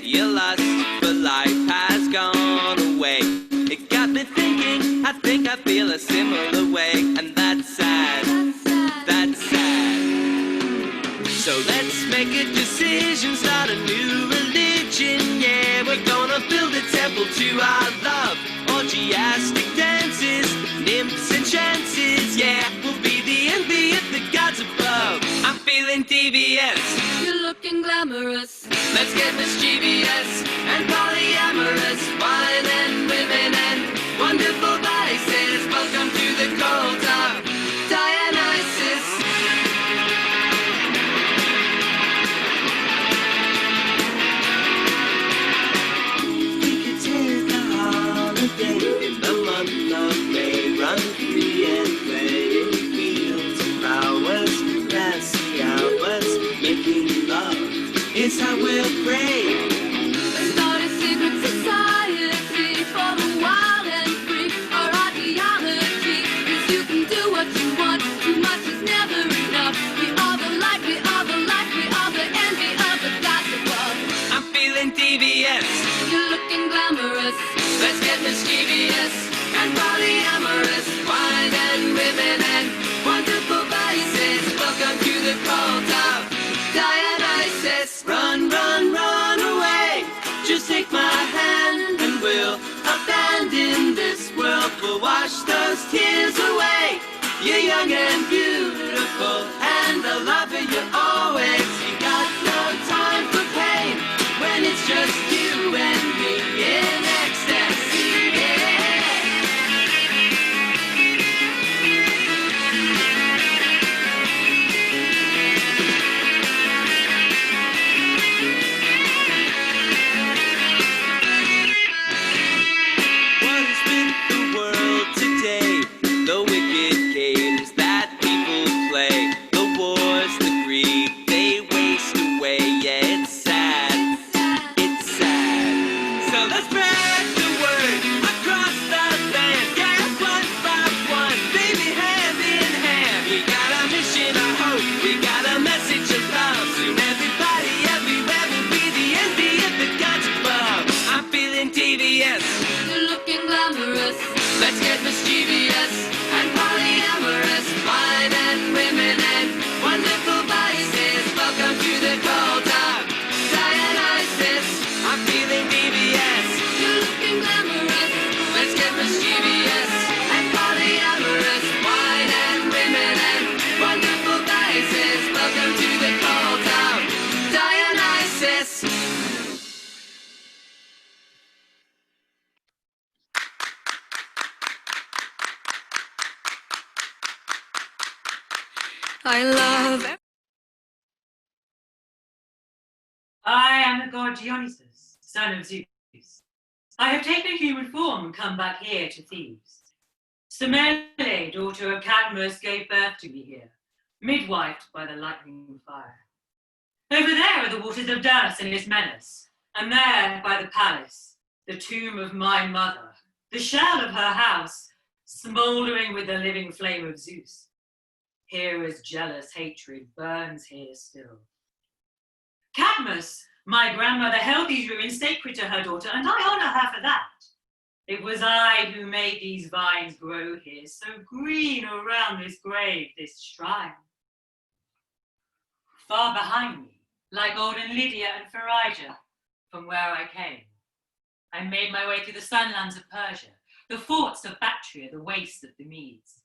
Your lust for life has gone away. It got me thinking, I think I feel a similar way. And that's sad, that's sad. So let's make a decision, start a new religion. Yeah, we're gonna build a temple to our love. Orgiastic dances, nymphs and chances. Yeah, we'll be the envy of the gods above. I'm feeling devious. You're looking glamorous. Let's get mischievous and polyamorous. Wine and women and wonderful vices. Welcome to the cult of Dionysus. We could take a holiday in the month of May. Run free and play in fields of flowers. Grassy hours, making love is how we'll pray. Start a secret society for the wild and free. Our ideology is you can do what you want. Too much is never enough. We are the light, we are the light, we are the envy of the gods above. I'm feeling devious. You're looking glamorous. Let's get mischievous and polyamorous. Wine and women and wonderful vices. Welcome to the cult of Dionysus. Run, run, run away. Just take my hand and we'll abandon this world. We'll wash those tears away. You're young and beautiful and I love you always. You got no time for pain when it's just you and me in ecstasy. Yeah. What is with the world today? The wicked games that people play, the wars, the greed, they waste away. Yeah, it's sad, it's sad. So let's spread the word across the land. Yeah, one by one, baby, hand in hand. We got a mission, a hope, we got a message of love. Soon everybody, everywhere will be the envy of the gods above. I'm feeling devious. You're looking glamorous. Let's get mischievous and polyamorous. Wine and women and wonderful vices. Welcome to the cult of Dionysus. I'm feeling devious. You're looking glamorous. Let's get mischievous and polyamorous. Wine and women and wonderful vices. Welcome to the cult of Dionysus. I love I am the god Dionysus, son of Zeus. I have taken human form and come back here to Thebes. Semele, daughter of Cadmus, gave birth to me here, midwifed by the lightning fire. Over there are the waters of Dionysus and Ismenus, and there by the palace, the tomb of my mother, the shell of her house, smouldering with the living flame of Zeus. Hera's jealous hatred burns here still. Cadmus, my grandmother, held these ruins sacred to her daughter, and I honor her for that. It was I who made these vines grow here, so green around this grave, this shrine. Far behind me, like olden Lydia and Phrygia, from where I came, I made my way through the sunlands of Persia, the forts of Bacchae, the wastes of the Medes.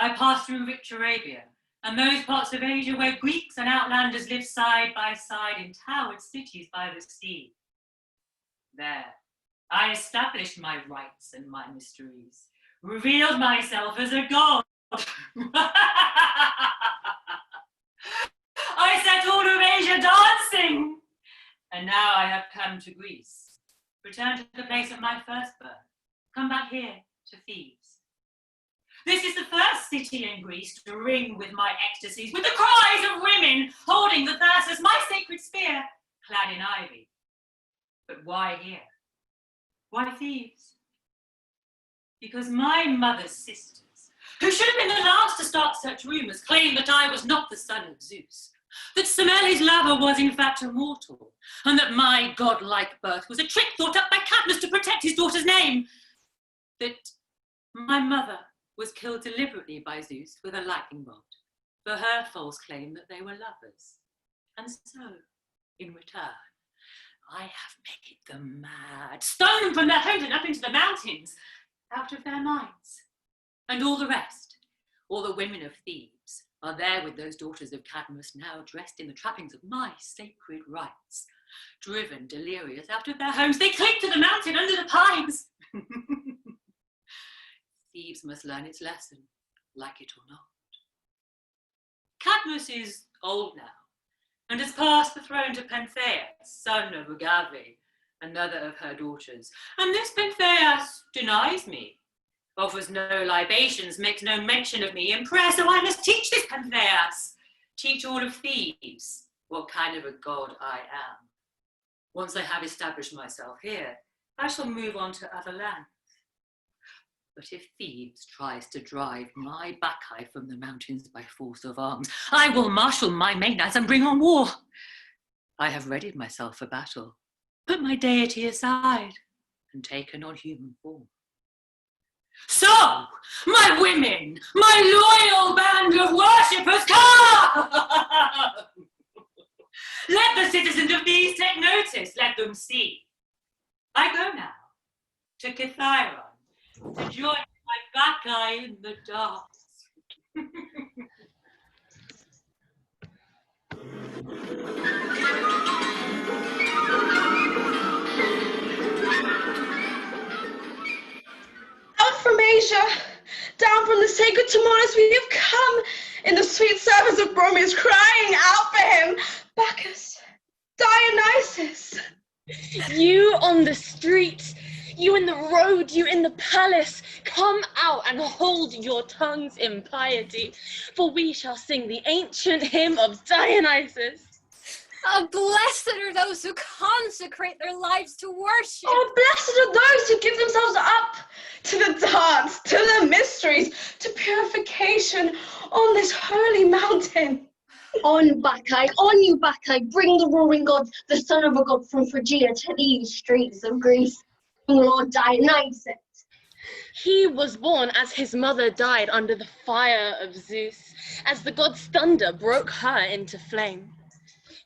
I passed through rich Arabia, and those parts of Asia where Greeks and outlanders live side by side in towered cities by the sea. There, I established my rites and my mysteries, revealed myself as a god. I set all of Asia dancing, and now I have come to Greece, returned to the place of my first birth, come back here to Thebes. This is the first city in Greece to ring with my ecstasies, with the cries of women holding the thyrsus, my sacred spear, clad in ivy. But why here? Why Thebes? Because my mother's sisters, who should have been the last to start such rumors, claim that I was not the son of Zeus, that Semele's lover was in fact immortal, and that my godlike birth was a trick thought up by Cadmus to protect his daughter's name, that my mother was killed deliberately by Zeus with a lightning bolt for her false claim that they were lovers. And so, in return, I have made them mad, stoned from their homes and up into the mountains, out of their minds. And all the rest, all the women of Thebes, are there with those daughters of Cadmus now dressed in the trappings of my sacred rites. Driven delirious out of their homes, they cling to the mountain under the pines. Thebes must learn its lesson, like it or not. Cadmus is old now, and has passed the throne to Pentheus, son of Agave, another of her daughters. And this Pentheus denies me, offers no libations, makes no mention of me in prayer, so I must teach this Pentheus, teach all of Thebes what kind of a god I am. Once I have established myself here, I shall move on to other lands. But if Thebes tries to drive my Bacchae from the mountains by force of arms, I will marshal my Maenads and bring on war. I have readied myself for battle, put my deity aside, and taken on human form. So, my women, my loyal band of worshippers, come! Let the citizens of Thebes take notice, let them see. I go now to Kithyron, to join my Bacchae in the dance. Out from Asia, down from the sacred Timonis, we have come in the sweet service of Bromius, crying out for him, Bacchus, Dionysus. You on the street, you in the road, you in the palace, come out and hold your tongues in piety, for we shall sing the ancient hymn of Dionysus. Blessed are those who consecrate their lives to worship. Oh, blessed are those who give themselves up to the dance, to the mysteries, to purification on this holy mountain. On, Bacchae, on you, Bacchae, bring the roaring god, the son of a god from Phrygia, to these streets of Greece, Lord Dionysus. He was born as his mother died under the fire of Zeus, as the god's thunder broke her into flame.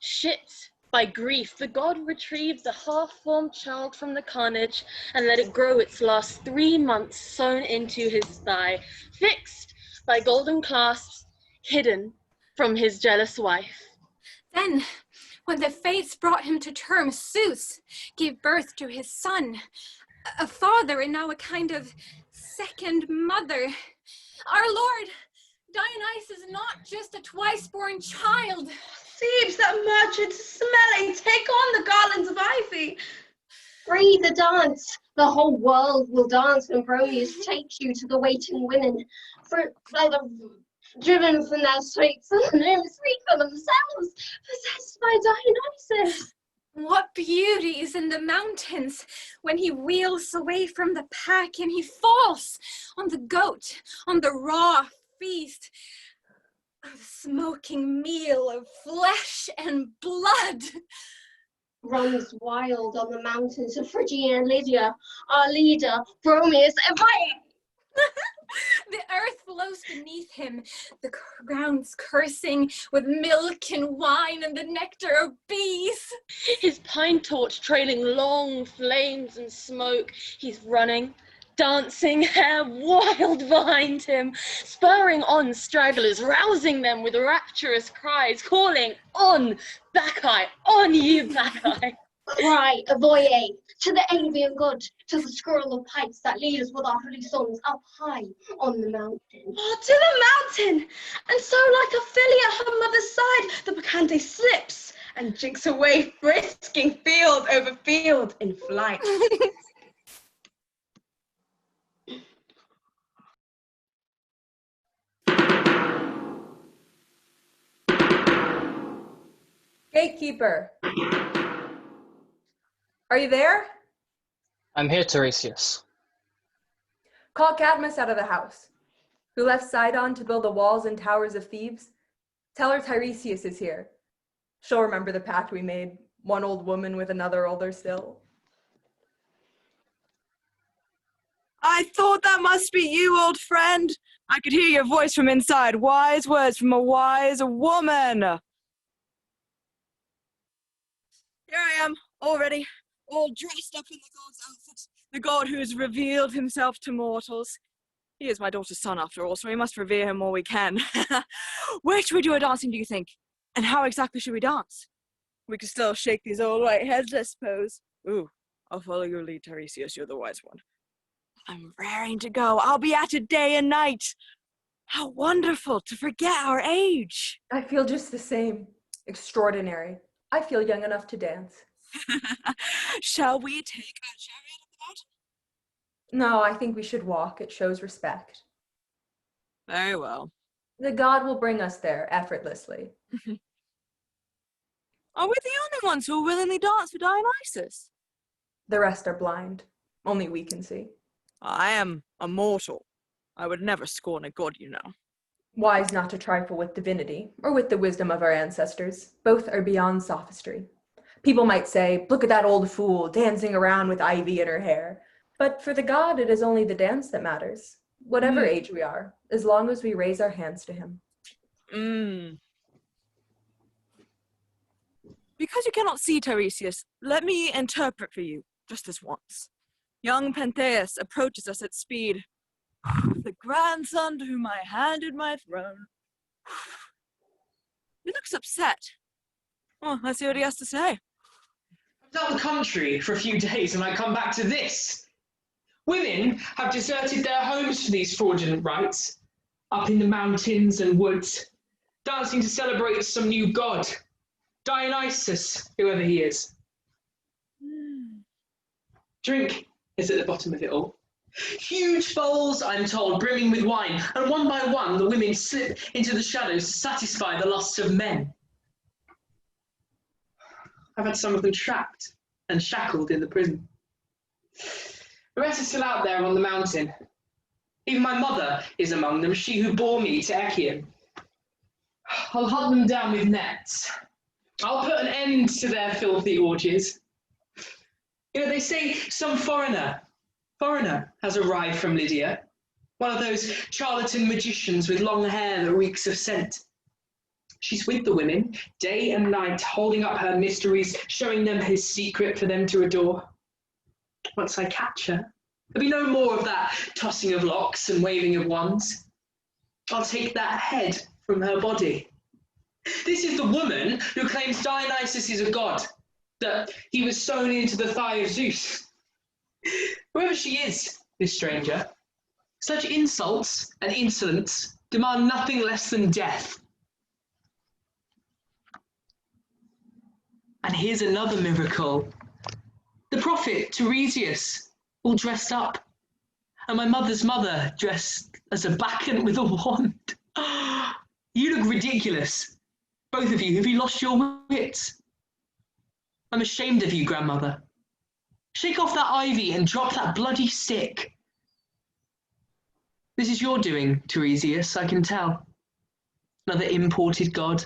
Shit by grief, the god retrieved the half-formed child from the carnage and let it grow its last 3 months sewn into his thigh, fixed by golden clasps, hidden from his jealous wife. Then, when the fates brought him to term, Zeus gave birth to his son, a father and now a kind of second mother. Our Lord, Dionysus is not just a twice-born child. Thebes, that merchant is smelling, take on the garlands of ivy. Free the dance, the whole world will dance when Bromius takes you to the waiting women, driven from their streets and speak for themselves, possessed by Dionysus. What beauty is in the mountains when he wheels away from the pack and he falls on the goat, on the raw feast, a smoking meal of flesh and blood. Runs wild on the mountains of Phrygia and Lydia, our leader, Bromius, The earth flows beneath him, the ground's cursing with milk and wine and the nectar of bees. His pine torch trailing long flames and smoke, he's running, dancing, hair wild behind him, spurring on stragglers, rousing them with rapturous cries, calling, on, Bacchae, on you, Bacchae. Cry, Avoye, to the avian god, to the scroll of pipes that lead us with our holy songs up high on the mountain. Oh, to the mountain! And so like a filly at her mother's side, the Bacchante slips and jinks away, frisking field over field in flight. Gatekeeper, are you there? I'm here, Tiresias. Call Cadmus out of the house, who left Sidon to build the walls and towers of Thebes. Tell her Tiresias is here. She'll remember the pact we made, one old woman with another older still. I thought that must be you, old friend. I could hear your voice from inside. Wise words from a wise woman. Here I am, all ready, all dressed up in the god's outfit. The god who has revealed himself to mortals. He is my daughter's son, after all, so we must revere him all we can. Where should we do our dancing, do you think? And how exactly should we dance? We can still shake these old white heads, I suppose. Ooh, I'll follow your lead, Tiresias. You're the wise one. I'm raring to go. I'll be at it day and night. How wonderful to forget our age. I feel just the same. Extraordinary. I feel young enough to dance. Shall we take our chariot up the mountain? No, I think we should walk. It shows respect. Very well. The god will bring us there effortlessly. Are we the only ones who will willingly dance for Dionysus? The rest are blind. Only we can see. I am a mortal. I would never scorn a god, you know. Wise not to trifle with divinity, or with the wisdom of our ancestors. Both are beyond sophistry. People might say, look at that old fool dancing around with ivy in her hair. But for the god, it is only the dance that matters. Whatever age we are, as long as we raise our hands to him. Because you cannot see, Tiresias, let me interpret for you, just this once. Young Pentheus approaches us at speed. The grandson to whom I handed my throne. He looks upset. Well, let's see what he has to say. I was out the country for a few days and I come back to this. Women have deserted their homes for these fraudulent rites, up in the mountains and woods, dancing to celebrate some new god, Dionysus, whoever he is. Drink is at the bottom of it all. Huge bowls, I'm told, brimming with wine, and one by one the women slip into the shadows to satisfy the lusts of men. I've had some of them trapped and shackled in the prison. The rest are still out there on the mountain. Even my mother is among them, she who bore me to Echeion. I'll hunt them down with nets. I'll put an end to their filthy orgies. You know, they say some foreigner has arrived from Lydia, one of those charlatan magicians with long hair that reeks of scent. She's with the women, day and night, holding up her mysteries, showing them his secret for them to adore. Once I catch her, there'll be no more of that tossing of locks and waving of wands. I'll take that head from her body. This is the woman who claims Dionysus is a god, that he was sewn into the thigh of Zeus. Whoever she is, this stranger, such insults and insolence demand nothing less than death. And here's another miracle. The prophet Tiresias, all dressed up, and my mother's mother dressed as a Bacchae with a wand. You look ridiculous. Both of you, have you lost your wits? I'm ashamed of you, grandmother. Shake off that ivy and drop that bloody stick. This is your doing, Tiresias, I can tell. Another imported god.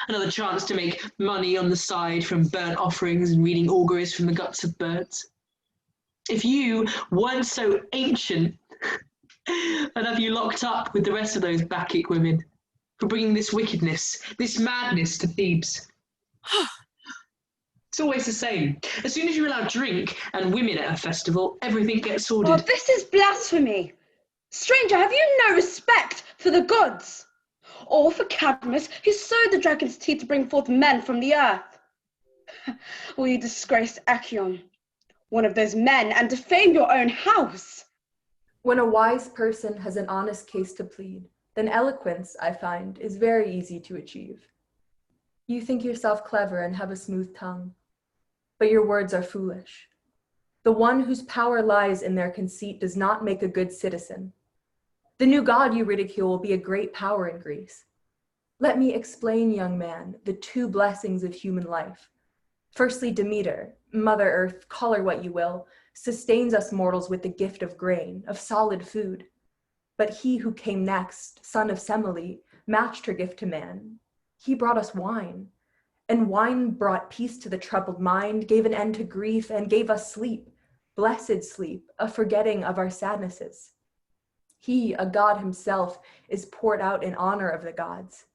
Another chance to make money on the side from burnt offerings and reading auguries from the guts of birds. If you weren't so ancient, I'd have you locked up with the rest of those Bacchic women for bringing this wickedness, this madness to Thebes. It's always the same. As soon as you allow drink and women at a festival, everything gets ordered. Oh, this is blasphemy. Stranger, have you no respect for the gods? Or for Cadmus, who sowed the dragon's teeth to bring forth men from the earth? Will you disgrace Echeion, one of those men, and defame your own house? When a wise person has an honest case to plead, then eloquence, I find, is very easy to achieve. You think yourself clever and have a smooth tongue, but your words are foolish. The one whose power lies in their conceit does not make a good citizen. The new god you ridicule will be a great power in Greece. Let me explain, young man, the two blessings of human life. Firstly, Demeter, Mother Earth, call her what you will, sustains us mortals with the gift of grain, of solid food. But he who came next, son of Semele, matched her gift to man. He brought us wine, and wine brought peace to the troubled mind, gave an end to grief, and gave us sleep, blessed sleep, a forgetting of our sadnesses. He, a god himself, is poured out in honor of the gods.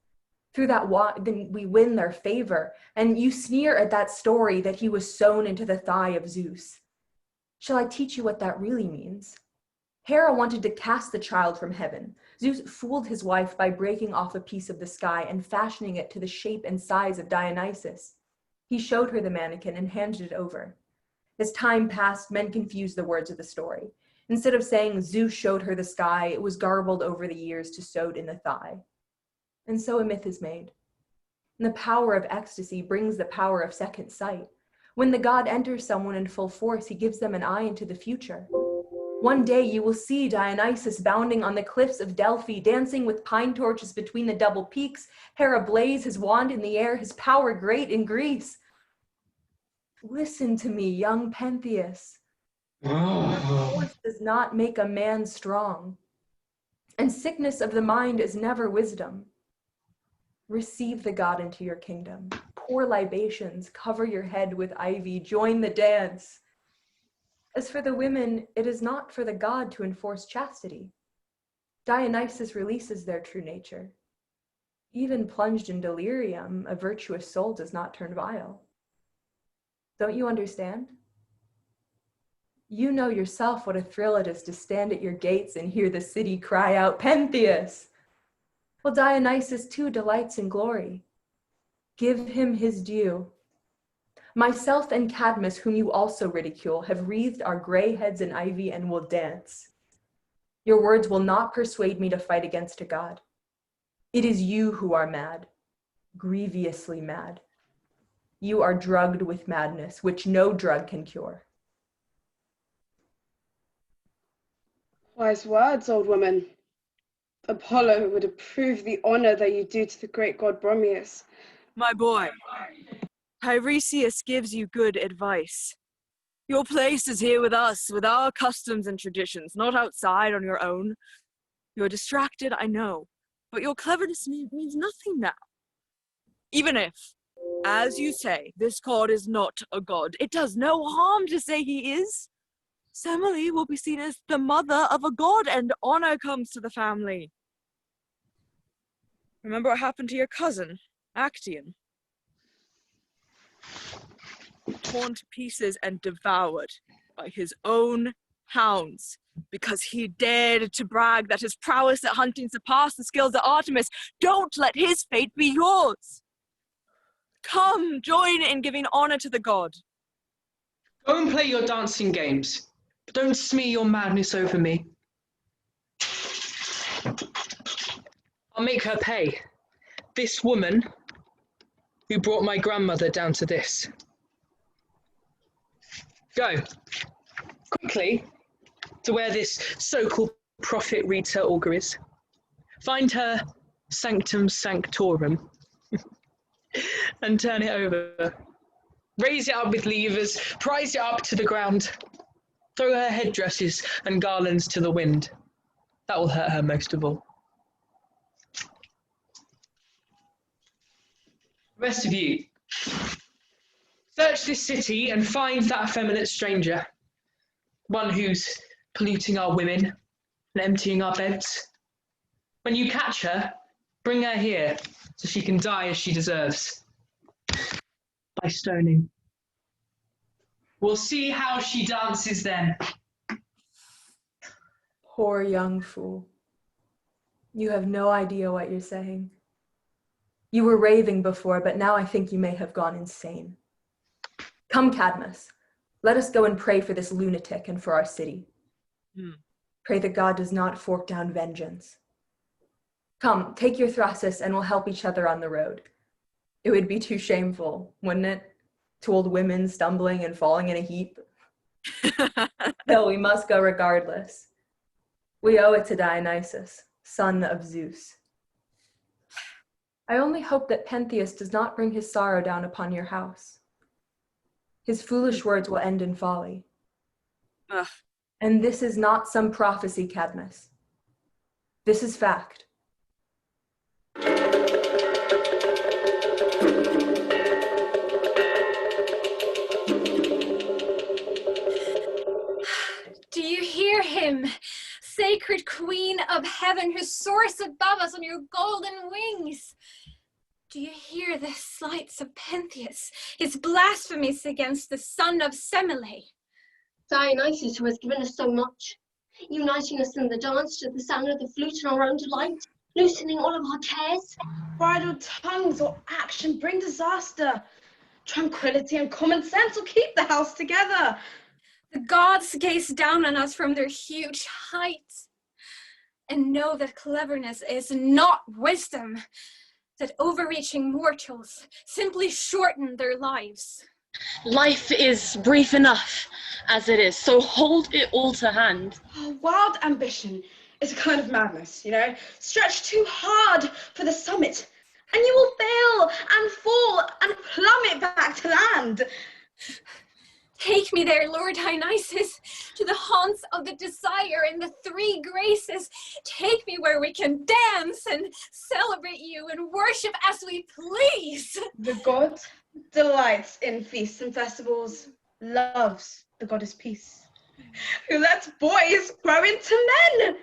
Through that wine, we win their favor, and you sneer at that story that he was sewn into the thigh of Zeus. Shall I teach you what that really means? Hera wanted to cast the child from heaven. Zeus fooled his wife by breaking off a piece of the sky and fashioning it to the shape and size of Dionysus. He showed her the mannequin and handed it over. As time passed, men confused the words of the story. Instead of saying Zeus showed her the sky, it was garbled over the years to sewed in the thigh. And so a myth is made. And the power of ecstasy brings the power of second sight. When the god enters someone in full force, he gives them an eye into the future. One day you will see Dionysus bounding on the cliffs of Delphi, dancing with pine torches between the double peaks, Hera blaze his wand in the air, his power great in Greece. Listen to me, young Pentheus. Force does not make a man strong, and sickness of the mind is never wisdom. Receive the god into your kingdom. Pour libations, cover your head with ivy, join the dance. As for the women, it is not for the god to enforce chastity. Dionysus releases their true nature. Even plunged in delirium, a virtuous soul does not turn vile. Don't you understand? You know yourself what a thrill it is to stand at your gates and hear the city cry out, Pentheus! Well, Dionysus too delights in glory. Give him his due. Myself and Cadmus, whom you also ridicule, have wreathed our gray heads in ivy and will dance. Your words will not persuade me to fight against a god. It is you who are mad, grievously mad. You are drugged with madness, which no drug can cure. Wise words, old woman. Apollo would approve the honor that you do to the great god Bromius. My boy, Tiresias gives you good advice. Your place is here with us, with our customs and traditions, not outside on your own. You're distracted, I know, but your cleverness means nothing now. Even if, as you say, this god is not a god, it does no harm to say he is. Semele will be seen as the mother of a god, and honor comes to the family. Remember what happened to your cousin, Actaeon? Torn to pieces and devoured by his own hounds because he dared to brag that his prowess at hunting surpassed the skills of Artemis. Don't let his fate be yours. Come, join in giving honor to the god. Go and play your dancing games, but don't smear your madness over me. I'll make her pay. This woman who brought my grandmother down to this. Go, quickly, to where this so-called prophet reads her auguries. Find her sanctum sanctorum and turn it over. Raise it up with levers, prise it up to the ground. Throw her headdresses and garlands to the wind. That will hurt her most of all. The rest of you, search this city and find that effeminate stranger, one who's polluting our women and emptying our beds. When you catch her, bring her here so she can die as she deserves, by stoning. We'll see how she dances then. Poor young fool. You have no idea what you're saying. You were raving before, but now I think you may have gone insane. Come, Cadmus, let us go and pray for this lunatic and for our city. Pray that God does not fork down vengeance. Come, take your thyrsus and we'll help each other on the road. It would be too shameful, wouldn't it? Two old women stumbling and falling in a heap. No, we must go regardless. We owe it to Dionysus, son of Zeus. I only hope that Pentheus does not bring his sorrow down upon your house. His foolish words will end in folly. Ugh. And this is not some prophecy, Cadmus. This is fact. him, sacred queen of heaven who soars above us on your golden wings. Do you hear the slights of Pentheus, his blasphemies against the son of Semele? Dionysus, who has given us so much, uniting us in the dance to the sound of the flute in our own delight, loosening all of our cares. Bridle tongues or action bring disaster. Tranquility and common sense will keep the house together. The gods gaze down on us from their huge height and know that cleverness is not wisdom, that overreaching mortals simply shorten their lives. Life is brief enough as it is, so hold it all to hand. Oh, wild ambition is a kind of madness, you know. Stretch too hard for the summit, and you will fail and fall and plummet back to land. Take me there, Lord Dionysus, to the haunts of the desire and the three graces. Take me where we can dance and celebrate you and worship as we please. The god delights in feasts and festivals, loves the goddess peace, who lets boys grow into men.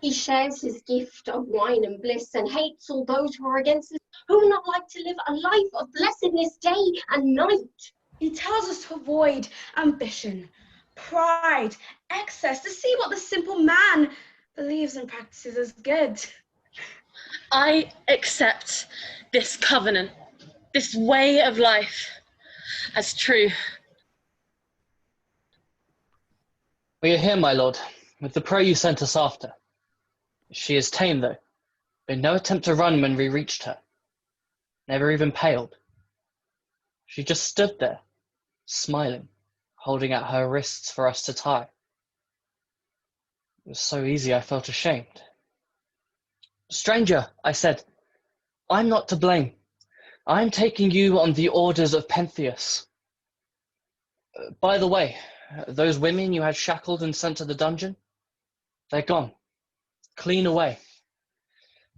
He shares his gift of wine and bliss and hates all those who are against us, who would not like to live a life of blessedness day and night. He tells us to avoid ambition, pride, excess, to see what the simple man believes and practices as good. I accept this covenant, this way of life, as true. We are here, my lord, with the prey you sent us after. She is tame, though. Made no attempt to run when we reached her. Never even paled. She just stood there, smiling, holding out her wrists for us to tie. It was so easy I felt ashamed. Stranger, I said, I'm not to blame. I'm taking you on the orders of Pentheus. By the way, those women you had shackled and sent to the dungeon, they're gone, clean away.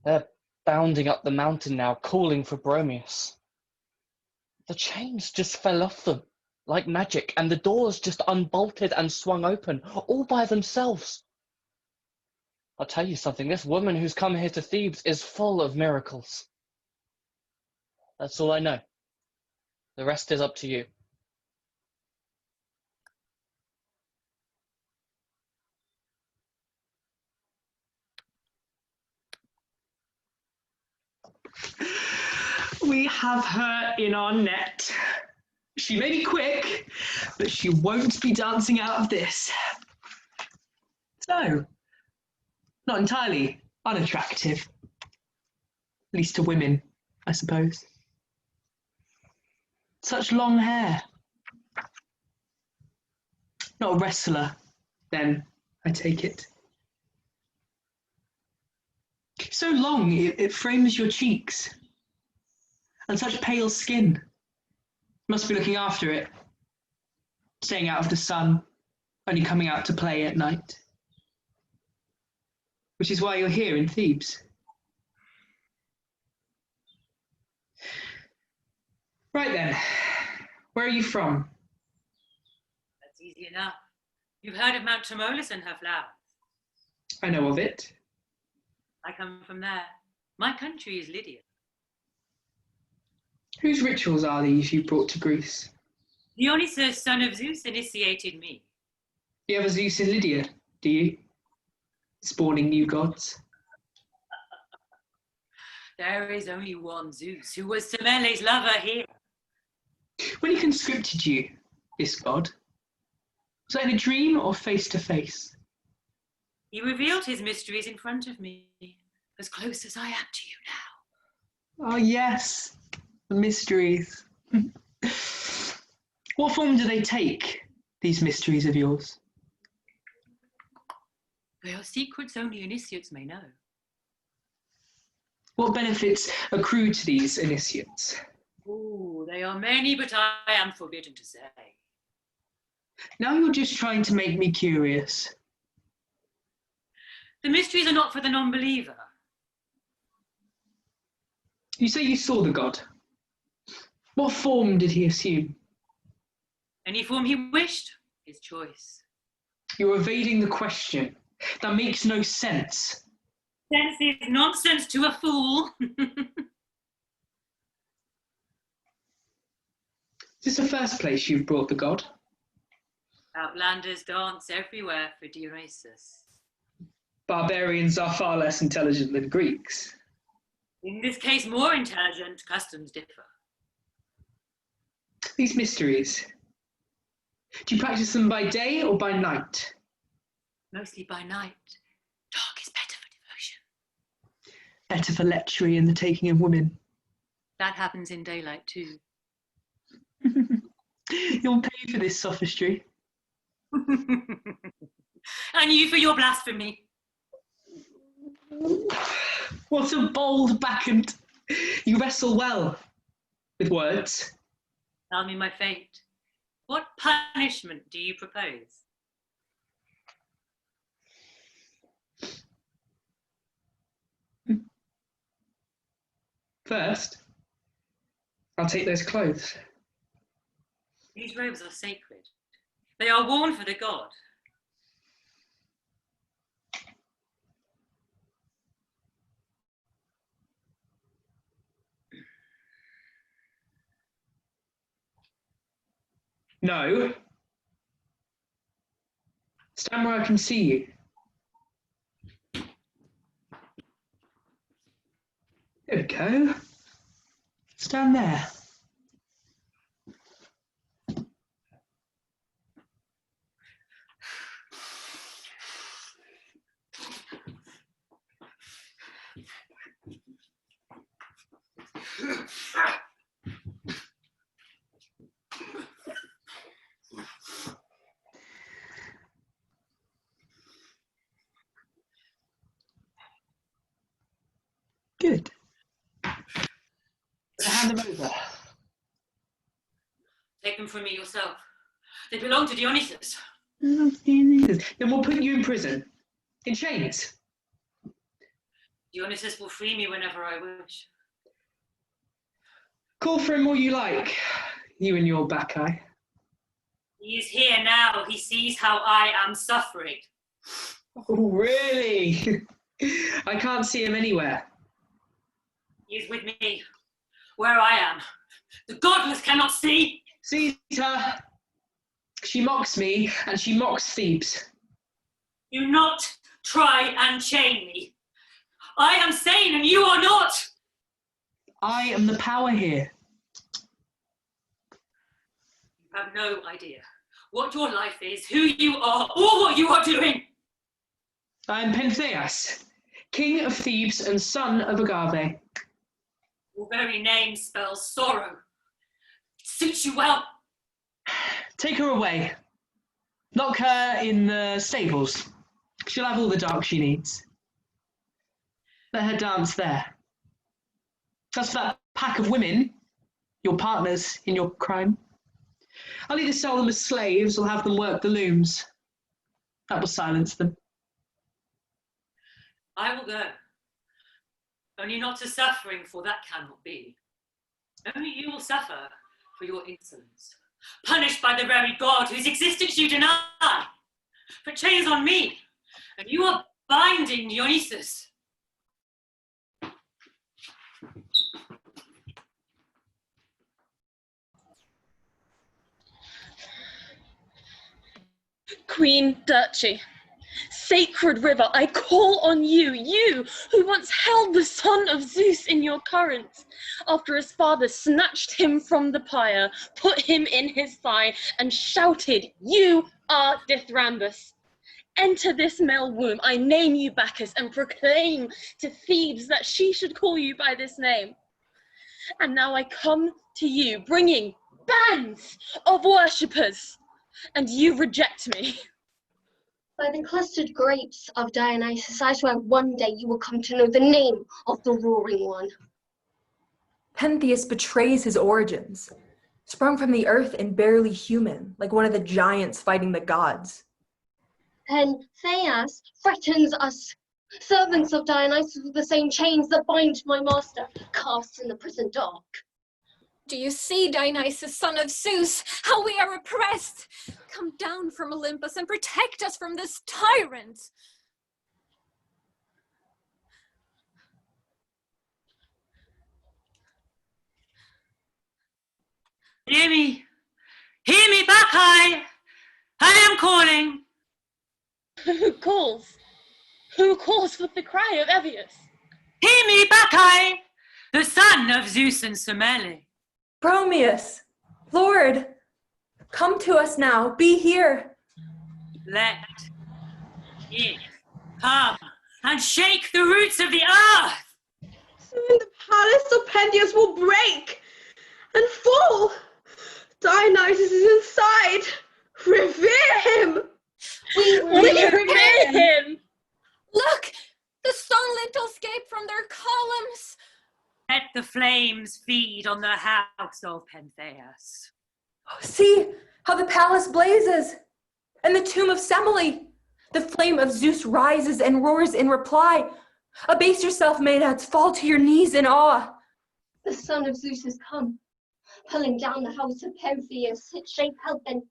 They're bounding up the mountain now, calling for Bromius. The chains just fell off them like magic, and the doors just unbolted and swung open, all by themselves. I'll tell you something, this woman who's come here to Thebes is full of miracles. That's all I know. The rest is up to you. We have her in our net. She may be quick, but she won't be dancing out of this. So, not entirely unattractive. At least to women, I suppose. Such long hair. Not a wrestler, then, I take it. So long, it frames your cheeks. And such pale skin. Must be looking after it. Staying out of the sun, only coming out to play at night. Which is why you're here in Thebes. Right then, where are you from? That's easy enough. You've heard of Mount Tmolus and her flowers. I know of it. I come from there. My country is Lydia. Whose rituals are these you brought to Greece? Dionysus, son of Zeus, initiated me. You have a Zeus in Lydia, do you? Spawning new gods. There is only one Zeus, who was Semele's lover here. When he conscripted you, this god, was that in a dream or face to face? He revealed his mysteries in front of me, as close as I am to you now. Oh yes, the mysteries. What form do they take, these mysteries of yours? They are secrets only initiates may know. What benefits accrue to these initiates? Oh, they are many, but I am forbidden to say. Now you're just trying to make me curious. The mysteries are not for the non-believer. You say you saw the god. What form did he assume? Any form he wished, his choice. You're evading the question. That makes no sense. Sense is nonsense to a fool. Is this the first place you've brought the god? Outlanders dance everywhere for Dionysus. Barbarians are far less intelligent than Greeks. In this case, more intelligent. Customs differ. These mysteries, do you practice them by day or by night? Mostly by night. Dark is better for devotion. Better for lechery and the taking of women. That happens in daylight too. You'll pay for this sophistry. And you for your blasphemy. What a bold bacchant. You wrestle well with words. Tell me my fate. What punishment do you propose? First, I'll take those clothes. These robes are sacred. They are worn for the god. No. Stand where I can see you. There we go. Stand there. Good. Hand them over. Take them from me yourself. They belong to Dionysus. Then we'll put you in prison. In chains. Dionysus will free me whenever I wish. Call for him all you like, you and your Bacchae. He is here now. He sees how I am suffering. Oh, really? I can't see him anywhere. He is with me, where I am. The godless cannot see. Seize her. She mocks me, and she mocks Thebes. Do not try and chain me. I am sane, and you are not. I am the power here. You have no idea what your life is, who you are, or what you are doing. I am Pentheus, king of Thebes and son of Agave. Your very name spells sorrow. It suits you well. Take her away. Lock her in the stables. She'll have all the dark she needs. Let her dance there. As for that pack of women, your partners in your crime, I'll either sell them as slaves or have them work the looms. That will silence them. I will go. Only not to suffering, for that cannot be. Only you will suffer for your insolence, punished by the very god whose existence you deny. Put chains on me, and you are binding Dionysus. Queen Bacchae, sacred river, I call on you, you who once held the son of Zeus in your currents, after his father snatched him from the pyre, put him in his thigh, and shouted, "You are Dithyrambics. Enter this male womb, I name you Bacchus, and proclaim to Thebes that she should call you by this name. And now I come to you, bringing bands of worshippers, and you reject me." By the clustered grapes of Dionysus, I swear one day you will come to know the name of the roaring one. Pentheus betrays his origins, sprung from the earth and barely human, like one of the giants fighting the gods. Pentheus threatens us, servants of Dionysus, with the same chains that bind my master, cast in the prison dark. Do you see, Dionysus, son of Zeus, how we are oppressed? Come down down from Olympus and protect us from this tyrant. Hear me, Bacchae! I am calling. Who calls? Who calls with the cry of Evius? Hear me, Bacchae, the son of Zeus and Semele. Bromius, Lord, come to us now, be here. Let it come and shake the roots of the earth. Soon the palace of Pentheus will break and fall. Dionysus is inside. Revere him. We revere him. Look, the stone lintels escape from their columns. Let the flames feed on the house of Pentheus. Oh, see how the palace blazes, and the tomb of Semele. The flame of Zeus rises and roars in reply. Abase yourself, Maenads, fall to your knees in awe. The son of Zeus has come, pulling down the house of Pentheus, its shape helping.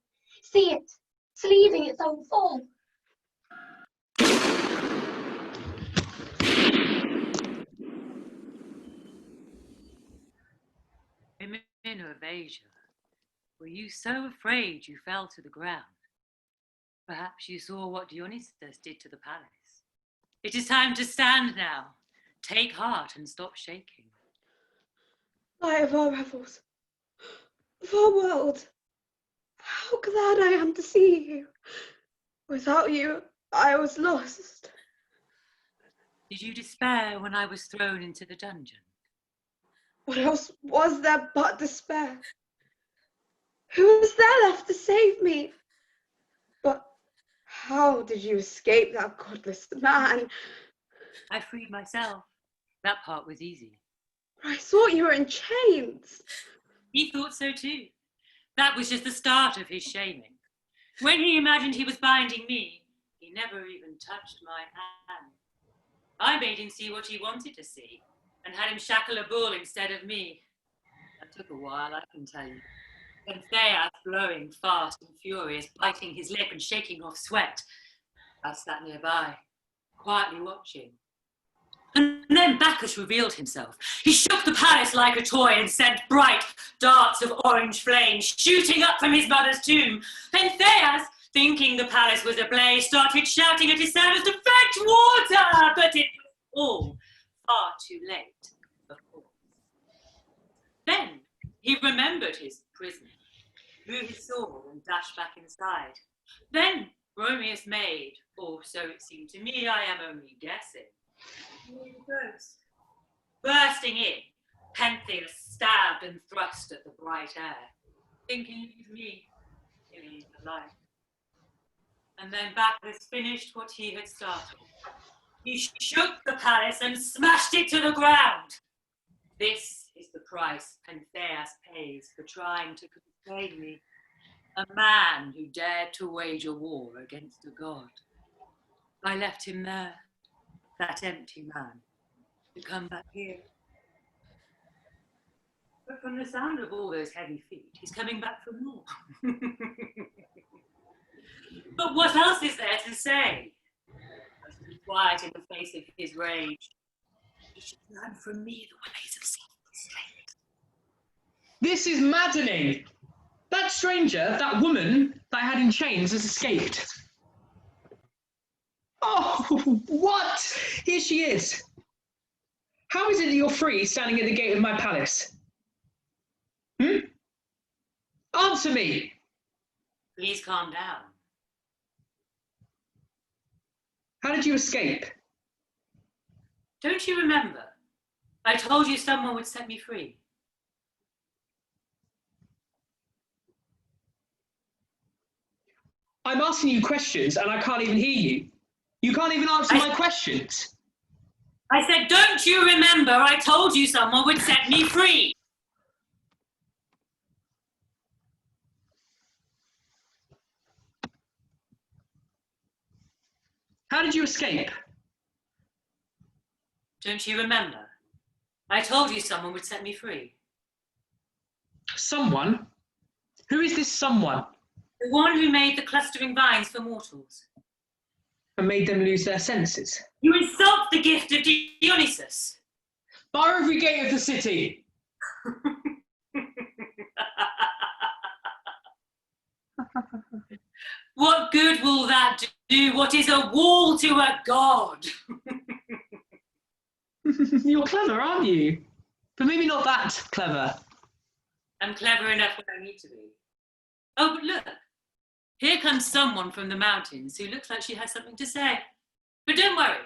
See it, it's leaving its own fall. Women of Asia, were you so afraid you fell to the ground? Perhaps you saw what Dionysus did to the palace. It is time to stand now. Take heart and stop shaking. Light of our revels, of our world, how glad I am to see you. Without you, I was lost. Did you despair when I was thrown into the dungeon? What else was there but despair? Who was there left to save me? But how did you escape that godless man? I freed myself. That part was easy. I thought you were in chains. He thought so too. That was just the start of his shaming. When he imagined he was binding me, he never even touched my hand. I made him see what he wanted to see, and had him shackle a bull instead of me. That took a while, I can tell you. Pentheus blowing fast and furious, biting his lip and shaking off sweat. I sat nearby, quietly watching. And then Bacchus revealed himself. He shook the palace like a toy and sent bright darts of orange flame shooting up from his mother's tomb. Pentheus, thinking the palace was ablaze, started shouting at his servants to fetch water, but it was all far too late, of course. Then he remembered his prison, drew his sword and dashed back inside. Then Bromius made, or so it seemed to me, I am only guessing, ghost. Bursting in, Pentheus stabbed and thrust at the bright air, thinking it was me, killing the light. And then Bacchus finished what he had started. He shook the palace and smashed it to the ground. This is the price Pentheus pays for trying to persuade me, a man who dared to wage a war against a god. I left him there, that empty man, to come back here. But from the sound of all those heavy feet, he's coming back for more. But what else is there to say? I should be quiet in the face of his rage. He should learn from me the ways of self-restraint. This is maddening. That stranger, that woman that I had in chains, has escaped. Oh, what? Here she is. How is it that you're free standing at the gate of my palace? Answer me. Please calm down. How did you escape? Don't you remember? I told you someone would set me free. I'm asking you questions and I can't even hear you. You can't even answer my questions. I said, don't you remember? I told you someone would set me free. How did you escape? Don't you remember? I told you someone would set me free. Someone? Who is this someone? The one who made the clustering vines for mortals. And made them lose their senses. You insult the gift of Dionysus. Bar every gate of the city. What good will that do? What is a wall to a god? You're clever, aren't you? But maybe not that clever. I'm clever enough when I need to be. Oh, but look. Here comes someone from the mountains who looks like she has something to say. But don't worry,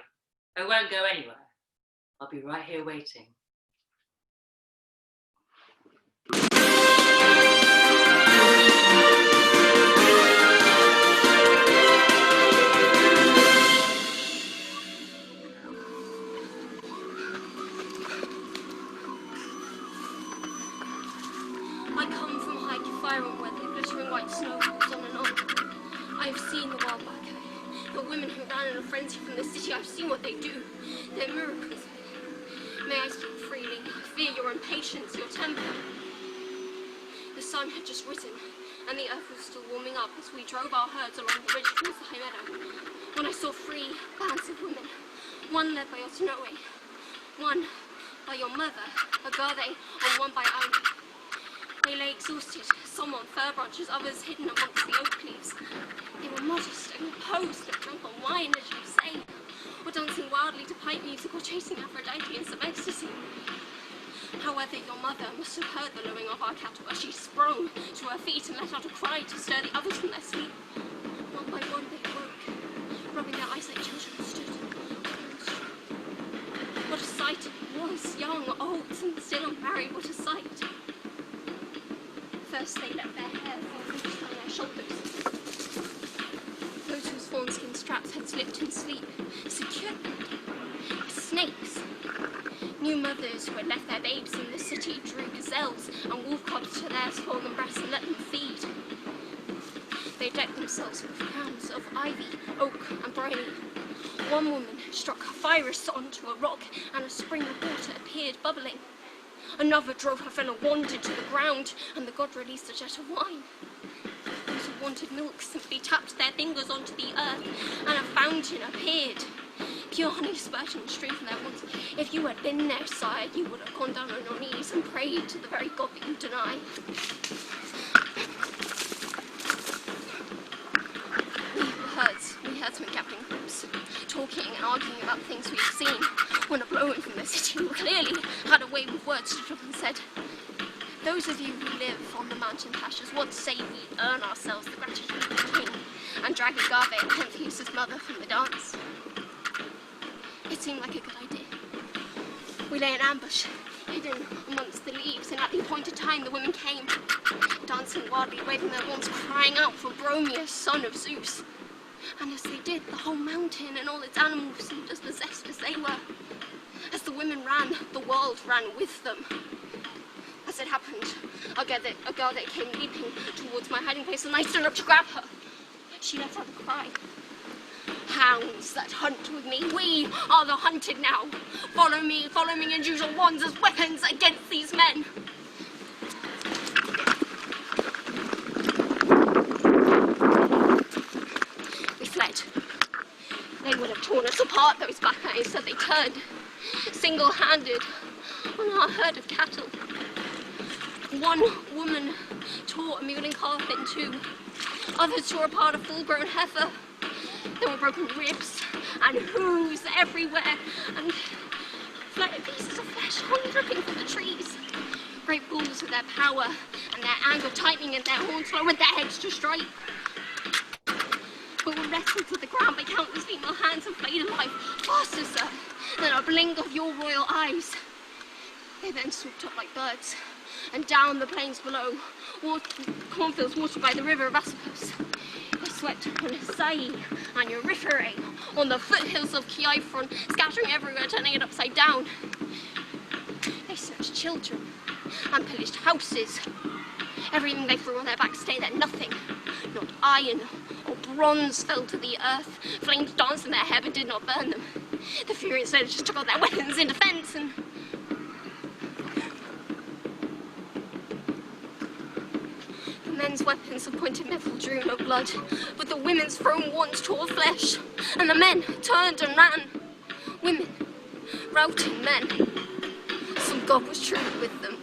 I won't go anywhere. I'll be right here waiting. I come from high Kephiron, where the glittering white snow falls on and on. I have seen the wild Bacchae, the women who ran in a frenzy from the city. I've seen what they do. They're miracles. May I speak freely? I fear your impatience, your temper. The sun had just risen, and the earth was still warming up as we drove our herds along the ridge towards the high meadow, when I saw 3 bands of women, one led by Otinoe, one by your mother, Agave, and one by Ina. They lay exhausted, some on fir branches, others hidden amongst the oak leaves. They were modest and composed, and drunk on wine, as you say, or dancing wildly to pipe music, or chasing Aphrodite in some ecstasy. However, your mother must have heard the lowing of our cattle as she sprung to her feet and let out a cry to stir the others from their sleep. One by one they awoke, rubbing their eyes like children stood. What a sight it was, young, old, and still unmarried, what a sight. First they let their hair fall loose down their shoulders. Those whose fawn-skin straps had slipped in sleep secured them. Snakes. New mothers who had left their babes in the city drew gazelles and wolf cubs to their swollen breasts and let them feed. They decked themselves with crowns of ivy, oak, and briny. One woman struck Pyrrhus onto a rock, and a spring of water appeared bubbling. Another drove her fellow wand into the ground, and the god released a jet of wine. Those who wanted milk simply tapped their fingers onto the earth, and a fountain appeared. Pure honey spurting and stream from their wands. If you had been their sire, you would have gone down on your knees and prayed to the very god that you deny. We herdsmen kept in groups, talking and arguing about things we had seen, when a blow in from the city who clearly had a way with words stood up and said, "Those of you who live on the mountain pastures, what say we earn ourselves the gratitude of the king, and drag Agave and Pentheus's mother from the dance?" It seemed like a good idea. We lay in ambush, hidden amongst the leaves, and at the appointed time the women came, dancing wildly, waving their wands, crying out for Bromius, son of Zeus. And as they did, the whole mountain and all its animals seemed as possessed as they were. As the women ran, the world ran with them. As it happened, Agave came leaping towards my hiding place, and I stood up to grab her. She let out a cry. "Hounds that hunt with me, we are the hunted now. Follow me, and use your wands as weapons against these men." We fled. They would have torn us apart, those Bacchae, so they turned, single-handed, on our herd of cattle. One woman tore a mewling calf in 2. Others tore apart a full-grown heifer. There were broken ribs and hooves everywhere, and flattened pieces of flesh hung dripping from the trees. Great bulls with their power and their anger tightening in their horns, lowered their heads to strike. But were wrestled to the ground by countless female hands and flayed alive, faster, sir, than a blink of your royal eyes. They then swooped up like birds, and down the plains below, cornfields watered by the river of Asopus. They swept on Asai and Euripides, on the foothills of Kephiron, scattering everywhere, turning it upside down. They snatched children and pillaged houses. Everything they threw on their backs stayed there, nothing, not iron or bronze, fell to the earth. Flames danced in their hair but did not burn them. The furious soldiers just took out their weapons in defense, and the men men's weapons of pointed metal drew no blood, but the women's thrown wands tore flesh, and the men turned and ran. Women, routing men. Some god was true with them.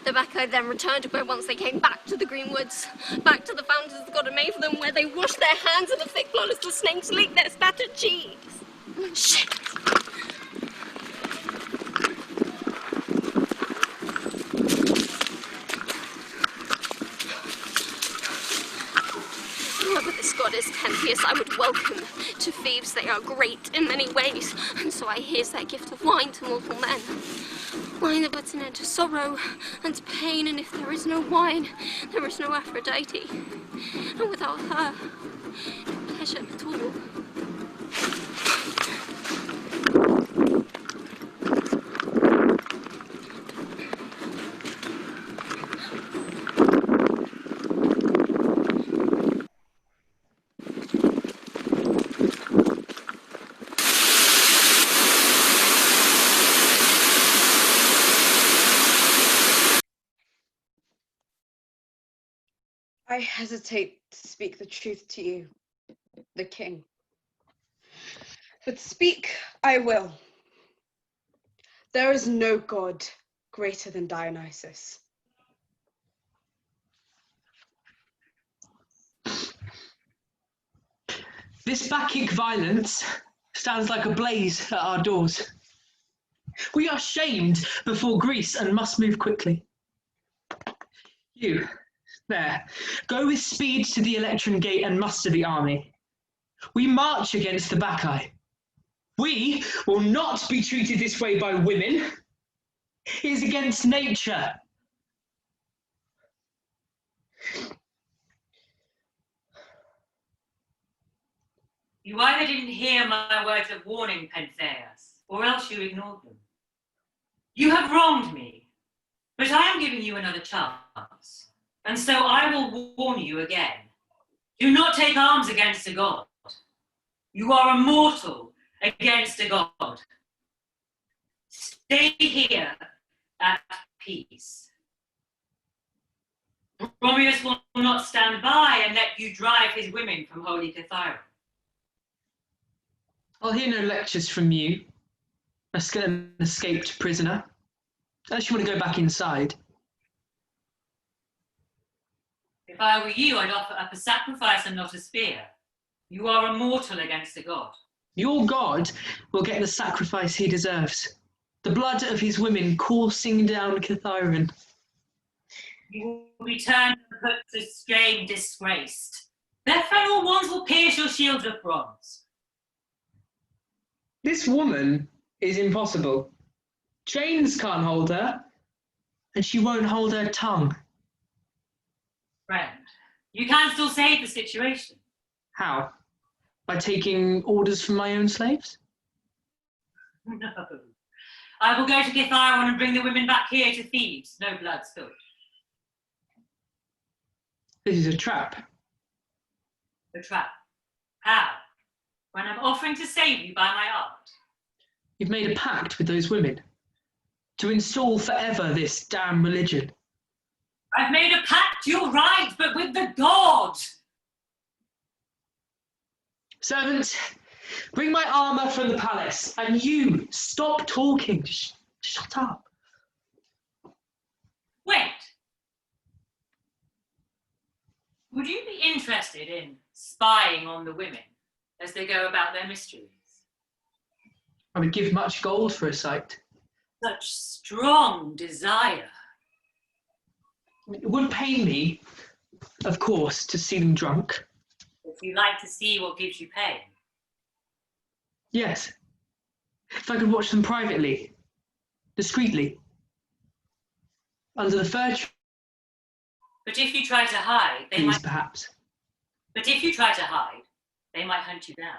The Bacchae then returned to where once they came back to the green woods, back to the fountains the god had made for them, where they washed their hands in the thick blood as the snakes licked their spattered cheeks. Shit! Whoever this god is, Pentheus, I would welcome to Thebes. They are great in many ways, and so I here's their gift of wine to mortal men. Wine that puts an end to sorrow and to pain, and if there is no wine, there is no Aphrodite. And without her, no pleasure at all. I hesitate to speak the truth to you, the king. But speak I will. There is no god greater than Dionysus. This Bacchic violence stands like a blaze at our doors. We are shamed before Greece and must move quickly. You, there, go with speed to the Electron Gate and muster the army. We march against the Bacchae. We will not be treated this way by women. It is against nature. You either didn't hear my words of warning, Pentheus, or else you ignored them. You have wronged me, but I am giving you another chance, and so I will warn you again. Do not take arms against a god. You are a mortal against a god. Stay here at peace. Romulus will not stand by and let you drive his women from holy Cathyra. I'll hear no lectures from you, an escaped prisoner, unless you want to go back inside. If I were you, I'd offer up a sacrifice and not a spear. You are a mortal against a god. Your god will get the sacrifice he deserves. The blood of his women coursing down Cathyron. You will be turned and put to shame disgraced. Their feral wands will pierce your shields of bronze. This woman is impossible. Chains can't hold her, and she won't hold her tongue. Friend, you can still save the situation. How? By taking orders from my own slaves? No. I will go to Cathyron and bring the women back here to Thebes. No blood spilled. This is a trap. A trap. How? When I'm offering to save you by my art. You've made a pact with those women to install forever this damn religion. I've made a pact, you're right, but with the god. Servant, bring my armor from the palace, and you, stop talking. Shut up. Wait. Would you be interested in spying on the women as they go about their mysteries? I would give much gold for a sight. Such strong desire. It wouldn't pain me, of course, to see them drunk. If you like to see what gives you pain. Yes. If I could watch them privately, discreetly, under the fir tree. But if you try to hide, they might. Perhaps. But if you try to hide, they might hunt you down.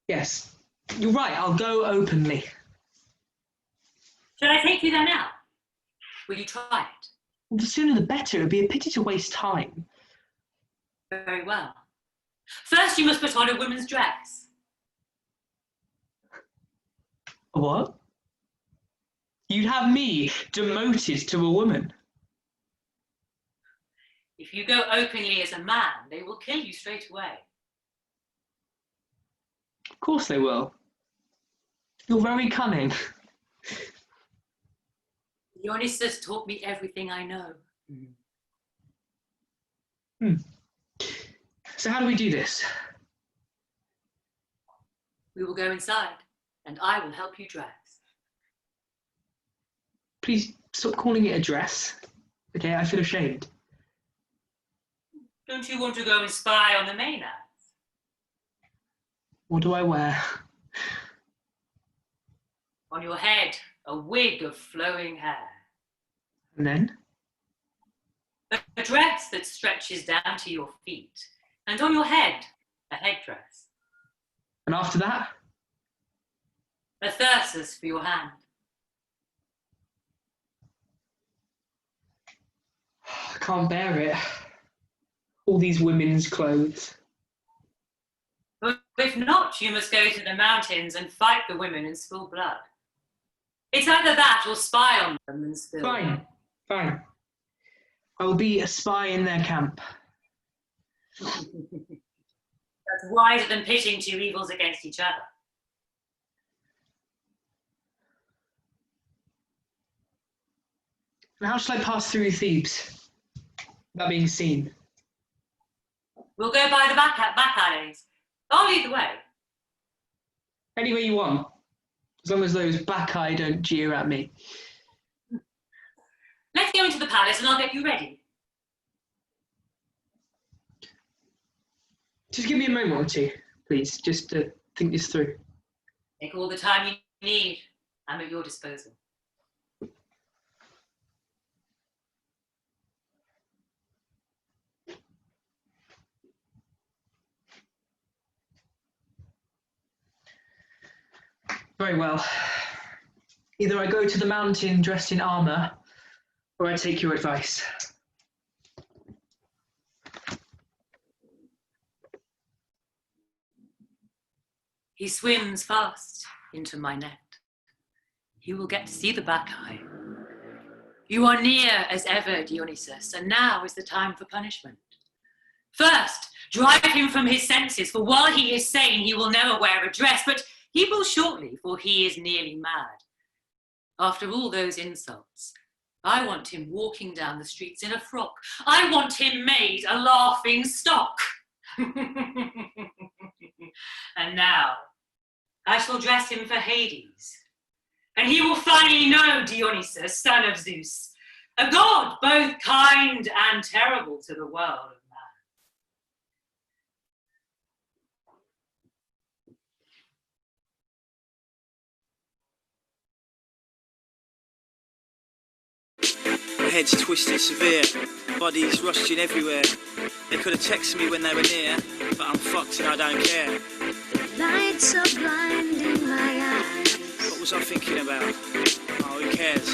Yes, you're right. I'll go openly. Should I take you there now? Will you try it? The sooner the better. It would be a pity to waste time. Very well. First, you must put on a woman's dress. What? You'd have me demoted to a woman? If you go openly as a man, they will kill you straight away. Of course they will. You're very cunning. Dionysus taught me everything I know. So how do we do this? We will go inside, and I will help you dress. Please stop calling it a dress. Okay, I feel ashamed. Don't you want to go and spy on the Maenads? What do I wear? On your head, a wig of flowing hair. And then? A dress that stretches down to your feet. And on your head, a headdress. And after that? A thyrsus for your hand. I can't bear it. All these women's clothes. But if not, you must go to the mountains and fight the women and spill blood. It's either that or spy on them and spill. Fine. I will be a spy in their camp. That's wiser than pitting two evils against each other. And how shall I pass through Thebes without being seen? We'll go by the back alleys. I'll lead the way. Anywhere you want, as long as those Bacchae don't jeer at me. Let's go into the palace and I'll get you ready. Just give me a moment or two, please, just to think this through. Take all the time you need. I'm at your disposal. Very well. Either I go to the mountain dressed in armour, or I take your advice. He swims fast into my net. He will get to see the Bacchae. You are near as ever, Dionysus, and now is the time for punishment. First, drive him from his senses, for while he is sane, he will never wear a dress, but he will shortly, for he is nearly mad. After all those insults, I want him walking down the streets in a frock. I want him made a laughing stock. And now, I shall dress him for Hades. And he will finally know Dionysus, son of Zeus, a god both kind and terrible to the world of My head's twisted severe, bodies rushing everywhere. They could have texted me when they were near, but I'm fucked and I don't care. Lights are blinding my eyes. What was I thinking about? Oh, who cares?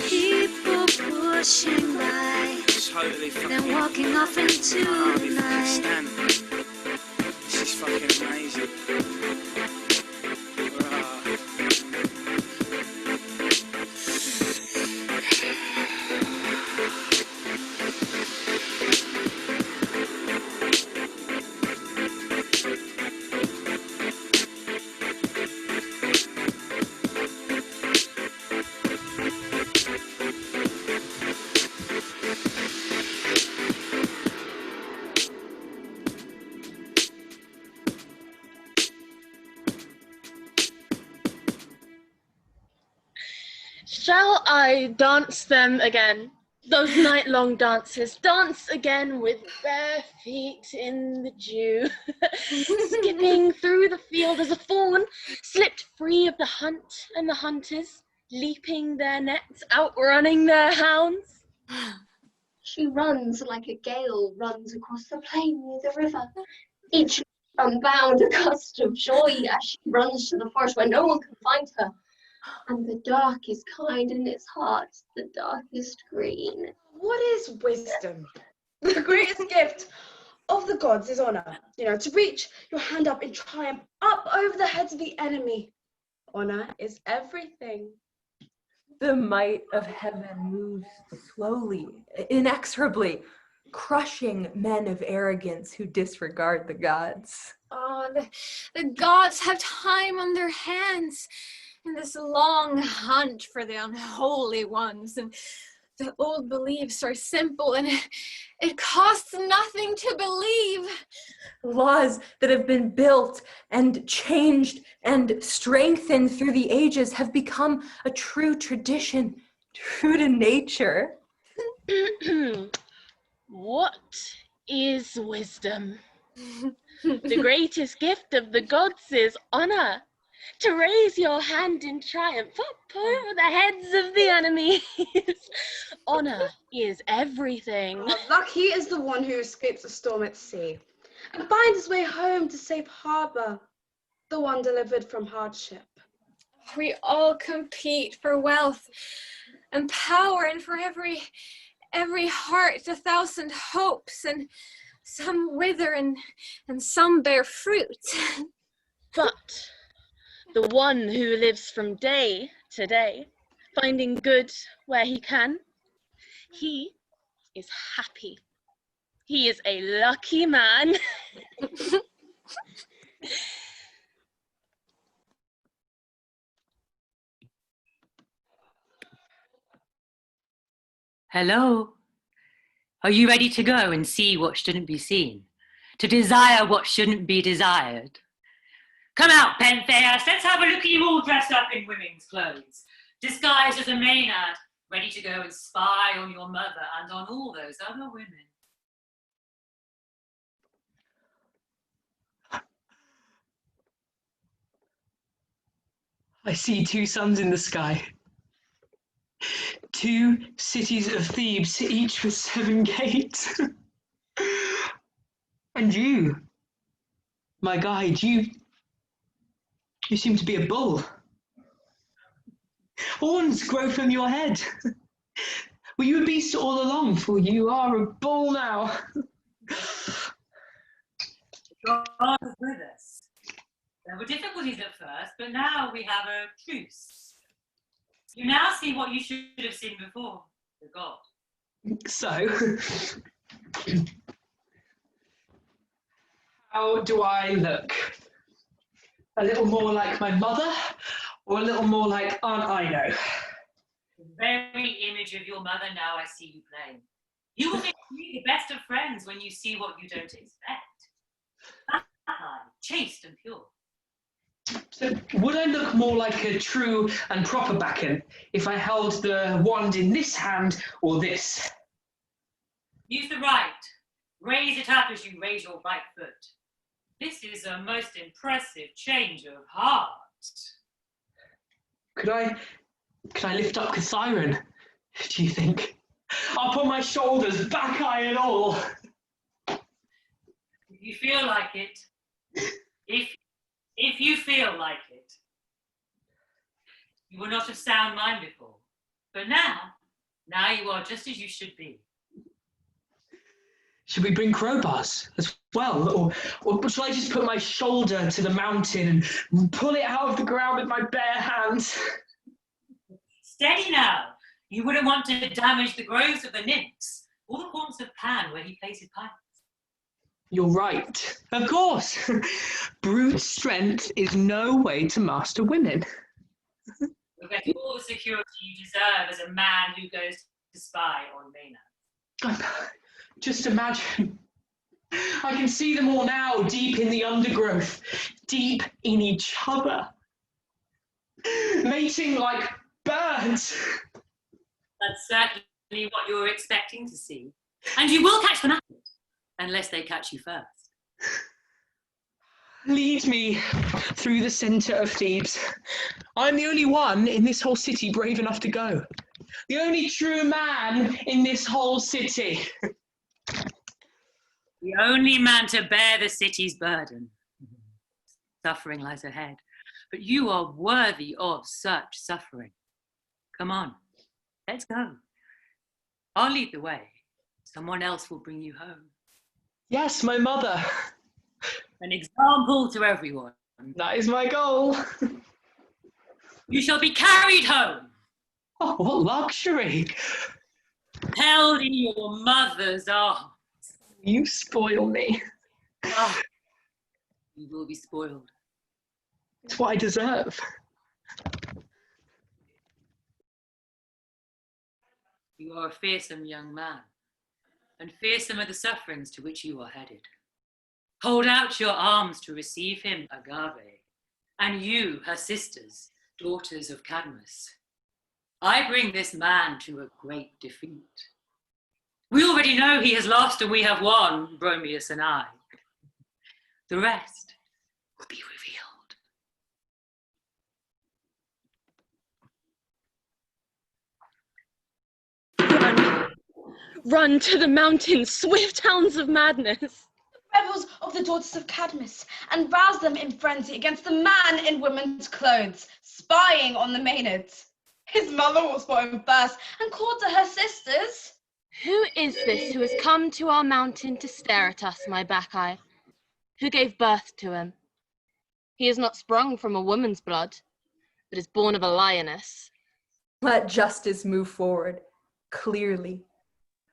People pushing by, Totally fucking... then walking off into the night. Stand. This is fucking amazing. Shall I dance them again? Those night-long dances, dance again with bare feet in the dew, skipping through the field as a fawn slipped free of the hunt and the hunters, leaping their nets, outrunning their hounds. She runs like a gale runs across the plain near the river, each unbound a gust of joy as she runs to the forest where no one can find her. And the dark is kind in its heart, the darkest green. What is wisdom? The greatest gift of the gods is honor. To reach your hand up in triumph, up over the heads of the enemy. Honor is everything. The might of heaven moves slowly, inexorably, crushing men of arrogance who disregard the gods. Oh, the gods have time on their hands in this long hunt for the unholy ones. And the old beliefs are simple, and it costs nothing to believe. Laws that have been built and changed and strengthened through the ages have become a true tradition, true to nature. What is wisdom? The greatest gift of the gods is honor. To raise your hand in triumph up over the heads of the enemies. Honor is everything. Oh, lucky is the one who escapes a storm at sea and finds his way home to safe harbor, the one delivered from hardship. We all compete for wealth and power, and for every heart 1,000 hopes, and some wither and some bear fruit. But the one who lives from day to day, finding good where he can, he is happy. He is a lucky man. Hello? Are you ready to go and see what shouldn't be seen? To desire what shouldn't be desired? Come out, Pentheus, let's have a look at you all dressed up in women's clothes, disguised as a Maenad, ready to go and spy on your mother and on all those other women. I see 2 suns in the sky. 2 cities of Thebes, each with 7 gates. And you, my guide, you seem to be a bull. Horns grow from your head. Were you a beast all along, for you are a bull now? God is with us. There were difficulties at first, but now we have a truce. You now see what you should have seen before, the god. So, how do I look? A little more like my mother, or a little more like Aunt Ino? The very image of your mother now I see you playing. You will make me the best of friends when you see what you don't expect. Bacchae, chaste and pure. So, would I look more like a true and proper Bacchae if I held the wand in this hand or this? Use the right. Raise it up as you raise your right foot. This is a most impressive change of heart. Could I lift up Cathiron, do you think? Up on my shoulders, Bacchae and all. If you feel like it, if you feel like it, you were not of sound mind before, but now you are just as you should be. Should we bring crowbars as well? Or shall I just put my shoulder to the mountain and pull it out of the ground with my bare hands? Steady now. You wouldn't want to damage the groves of the nymphs, or the haunts of Pan where he plays his pipes. You're right. Of course. Brute strength is no way to master women. You'll get all the security you deserve as a man who goes to spy on Maenad. Just imagine. I can see them all now, deep in the undergrowth, deep in each other. Mating like birds. That's certainly what you were expecting to see. And you will catch them at it, unless they catch you first. Lead me through the centre of Thebes. I'm the only one in this whole city brave enough to go. The only true man in this whole city. The only man to bear the city's burden. Suffering lies ahead, but you are worthy of such suffering. Come on, let's go. I'll lead the way. Someone else will bring you home. Yes, my mother. An example to everyone. That is my goal. You shall be carried home. Oh, what luxury! Held in your mother's arms. You spoil me. Ah, you will be spoiled. It's what I deserve. You are a fearsome young man, and fearsome are the sufferings to which you are headed. Hold out your arms to receive him, Agave, and you, her sisters, daughters of Cadmus. I bring this man to a great defeat. We already know he has lost and we have won, Bromius and I. The rest will be revealed. Run to the mountains, swift hounds of madness. Rebels of the daughters of Cadmus, and rouse them in frenzy against the man in women's clothes, spying on the Maenads. His mother was for him first, and called to her sisters. Who is this who has come to our mountain to stare at us, my Bacchae? Who gave birth to him? He is not sprung from a woman's blood, but is born of a lioness. Let justice move forward, clearly.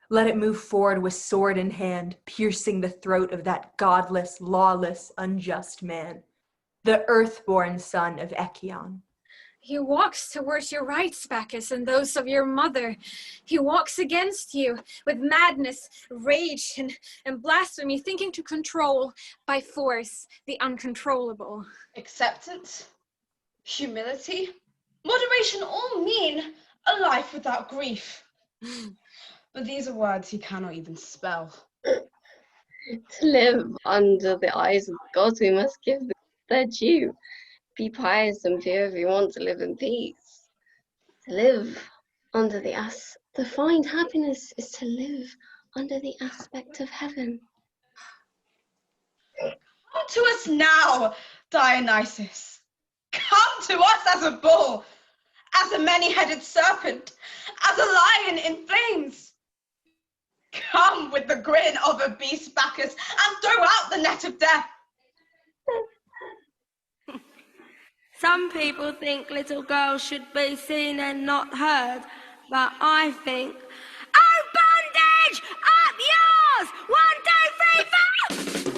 Let it move forward with sword in hand, piercing the throat of that godless, lawless, unjust man, the earth-born son of Echion. He walks towards your rights, Bacchus, and those of your mother. He walks against you with madness, rage, and blasphemy, thinking to control by force the uncontrollable. Acceptance, humility, moderation all mean a life without grief. But these are words he cannot even spell. To live under the eyes of the gods, we must give them their due. Be pious and fear if you want to live in peace. To live under to find happiness is to live under the aspect of heaven. Come to us now, Dionysus. Come to us as a bull, as a many-headed serpent, as a lion in flames. Come with the grin of a beast, Bacchus, and throw out the net of death. Some people think little girls should be seen and not heard, but I think, oh, bondage, up yours! 1, 2, 3, 4!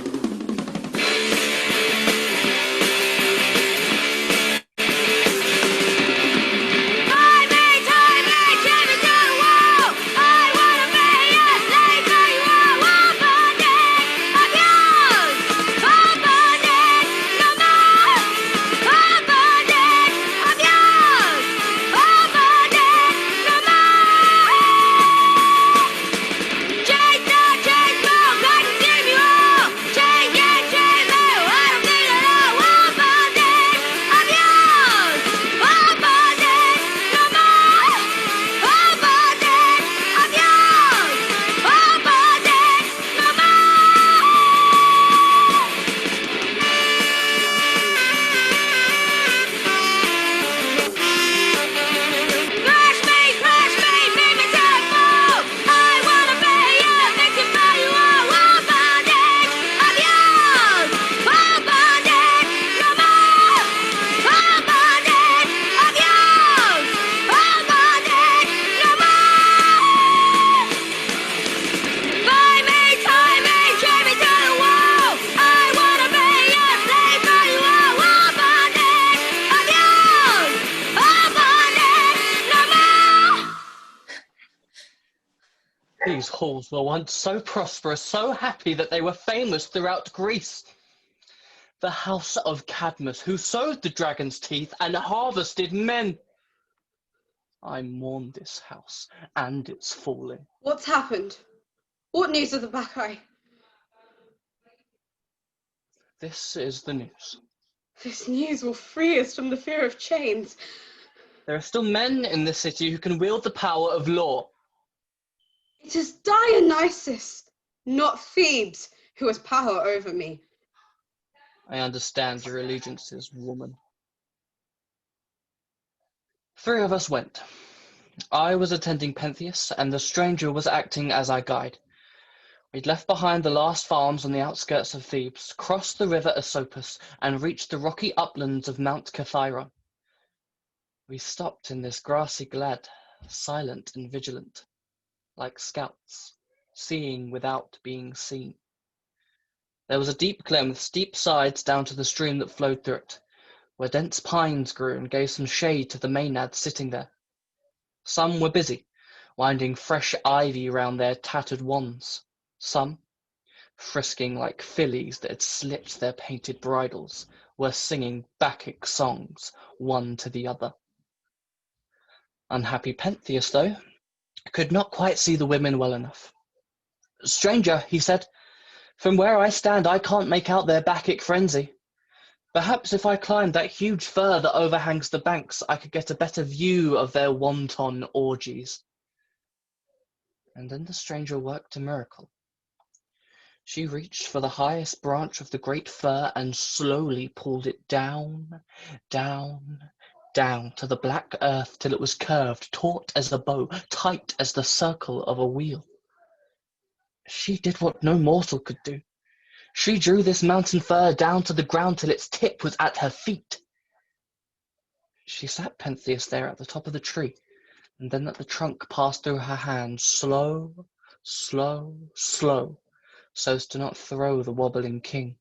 These halls were once so prosperous, so happy that they were famous throughout Greece. The house of Cadmus, who sowed the dragon's teeth and harvested men. I mourn this house and its falling. What's happened? What news of the Bacchae? This is the news. This news will free us from the fear of chains. There are still men in the city who can wield the power of law. It is Dionysus, not Thebes, who has power over me. I understand your allegiances, woman. 3 of us went. I was attending Pentheus, and the stranger was acting as our guide. We'd left behind the last farms on the outskirts of Thebes, crossed the river Asopus, and reached the rocky uplands of Mount Cathyron. We stopped in this grassy glade silent and vigilant, like scouts, seeing without being seen. There was a deep glen with steep sides down to the stream that flowed through it, where dense pines grew and gave some shade to the maenads sitting there. Some were busy, winding fresh ivy round their tattered wands. Some, frisking like fillies that had slipped their painted bridles, were singing Bacchic songs, one to the other. Unhappy Pentheus, though, could not quite see the women well enough. "Stranger," he said, "from where I stand I can't make out their Bacchic frenzy. Perhaps if I climbed that huge fir that overhangs the banks, I could get a better view of their wanton orgies." And then the stranger worked a miracle. She reached for the highest branch of the great fir and slowly pulled it down, down, down to the black earth till it was curved, taut as a bow, tight as the circle of a wheel. She did what no mortal could do. She drew this mountain fir down to the ground till its tip was at her feet. She sat Pentheus there at the top of the tree, and then let the trunk pass through her hands, slow, slow, slow, so as to not throw the wobbling king,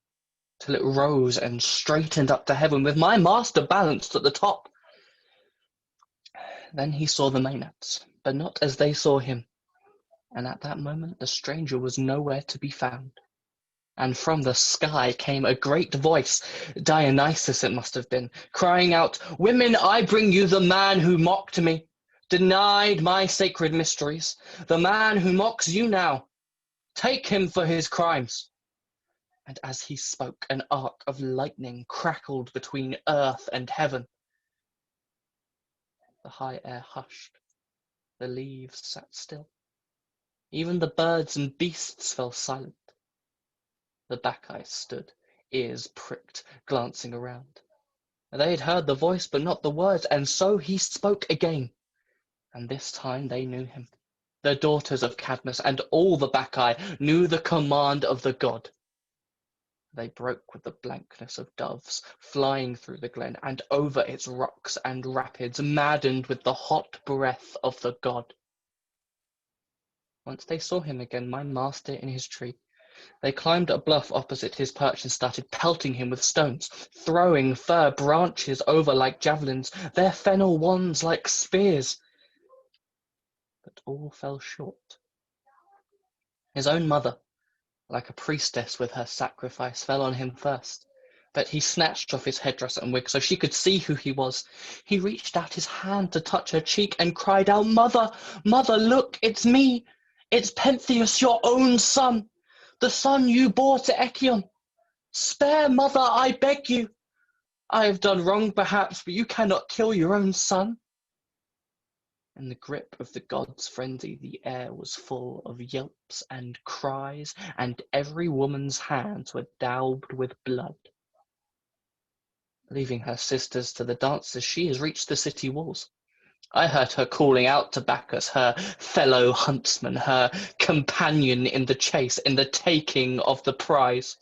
till it rose and straightened up to heaven with my master balanced at the top. Then he saw the maenads, but not as they saw him, and at that moment the stranger was nowhere to be found. And from the sky came a great voice, Dionysus it must have been, crying out, "Women, I bring you the man who mocked me, denied my sacred mysteries, the man who mocks you now. Take him for his crimes." And as he spoke, an arc of lightning crackled between earth and heaven. The high air hushed, the leaves sat still. Even the birds and beasts fell silent. The Bacchae stood, ears pricked, glancing around. They had heard the voice, but not the words, and so he spoke again. And this time they knew him. The daughters of Cadmus and all the Bacchae knew the command of the god. They broke with the blankness of doves, flying through the glen and over its rocks and rapids, maddened with the hot breath of the god. Once they saw him again, my master in his tree. They climbed a bluff opposite his perch and started pelting him with stones, throwing fir branches over like javelins, their fennel wands like spears. But all fell short. His own mother, like a priestess with her sacrifice, fell on him first. But he snatched off his headdress and wig so she could see who he was. He reached out his hand to touch her cheek and cried out, "Mother, mother, look, it's me. It's Pentheus, your own son. The son you bore to Echeion. Spare, mother, I beg you. I have done wrong, perhaps, but you cannot kill your own son." In the grip of the god's frenzy, the air was full of yelps and cries, and every woman's hands were daubed with blood. Leaving her sisters to the dances, she has reached the city walls. I heard her calling out to Bacchus, her fellow huntsman, her companion in the chase, in the taking of the prize.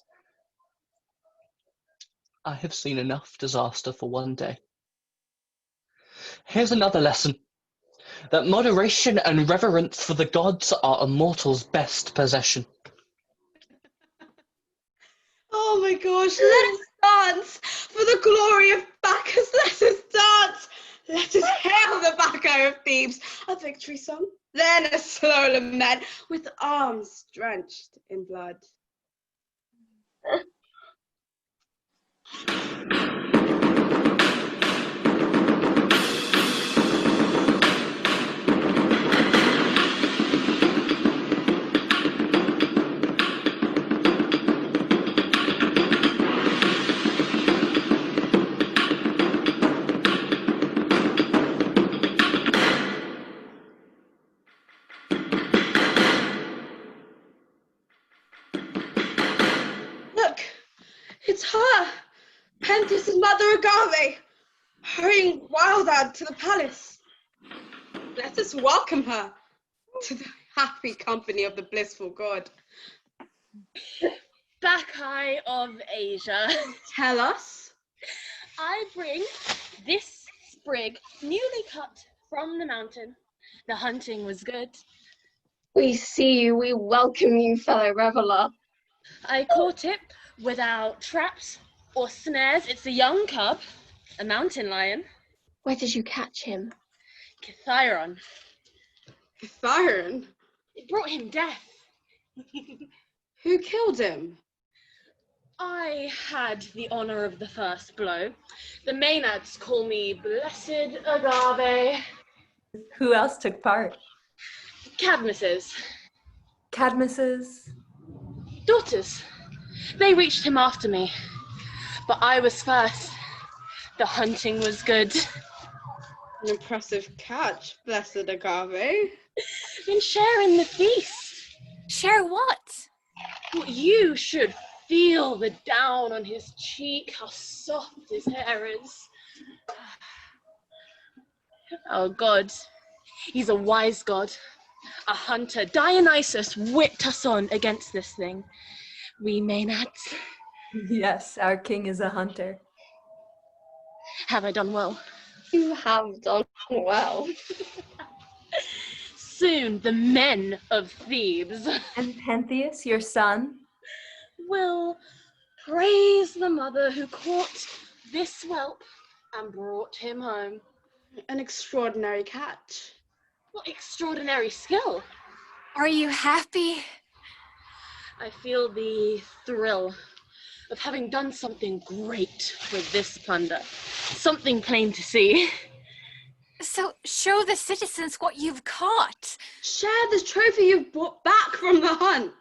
I have seen enough disaster for one day. Here's another lesson, that moderation and reverence for the gods are a mortal's best possession. Oh my gosh, let us dance for the glory of Bacchus. Let us dance. Let us hail the Bacchae of Thebes. A victory song, then a slow lament with arms drenched in blood. Look, it's her, Pentheus' mother Agave, hurrying wild-eyed to the palace. Let us welcome her to the happy company of the blissful god. Bacchae of Asia. Tell us. I bring this sprig, newly cut from the mountain, The hunting was good. We see you, we welcome you, fellow reveler. I caught it without traps or snares. It's a young cub, a mountain lion. Where did you catch him? Kithiron. Kithiron? It brought him death. Who killed him? I had the honor of the first blow. The Maenads call me Blessed Agave. Who else took part? Cadmus's. Cadmus's? Daughters. They reached him after me, but I was first. The hunting was good. An impressive catch, Blessed Agave. Then share in the feast. Share what? Well, you should feel the down on his cheek, how soft his hair is. Oh God, he's a wise god, a hunter. Dionysus whipped us on against this thing. We Maenads. Yes, our king is a hunter. Have I done well? You have done well. Soon the men of Thebes And Pentheus, your son, will praise the mother who caught this whelp and brought him home. An extraordinary catch. What extraordinary skill. Are you happy? I feel the thrill of having done something great with this plunder. Something plain to see. So show the citizens what you've caught. Share the trophy you've brought back from the hunt.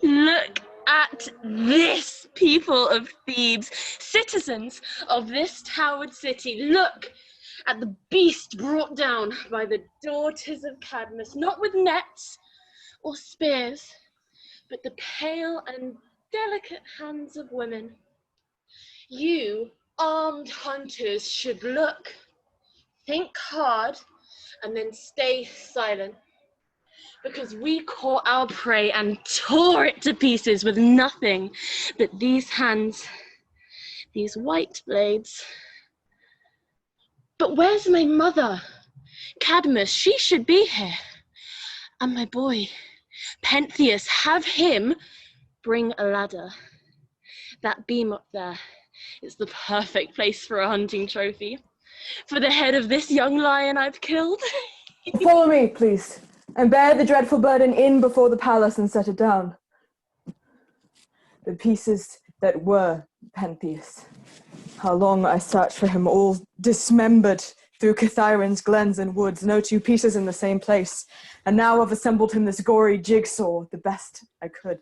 Look at this, people of Thebes, citizens of this towered city. Look at the beast brought down by the daughters of Cadmus, not with nets or spears, but the pale and delicate hands of women. You, armed hunters, should look, think hard, and then stay silent. Because we caught our prey and tore it to pieces with nothing but these hands, these white blades. But where's my mother? Cadmus, she should be here. And my boy, Pentheus, have him bring a ladder. That beam up there is the perfect place for a hunting trophy. For the head of this young lion I've killed. follow me, please, and bear the dreadful burden in before the palace and set it down. The pieces that were Pentheus. How long I searched for him, all dismembered through Kithiron's glens and woods, no two pieces in the same place. And now I've assembled him this gory jigsaw, the best I could.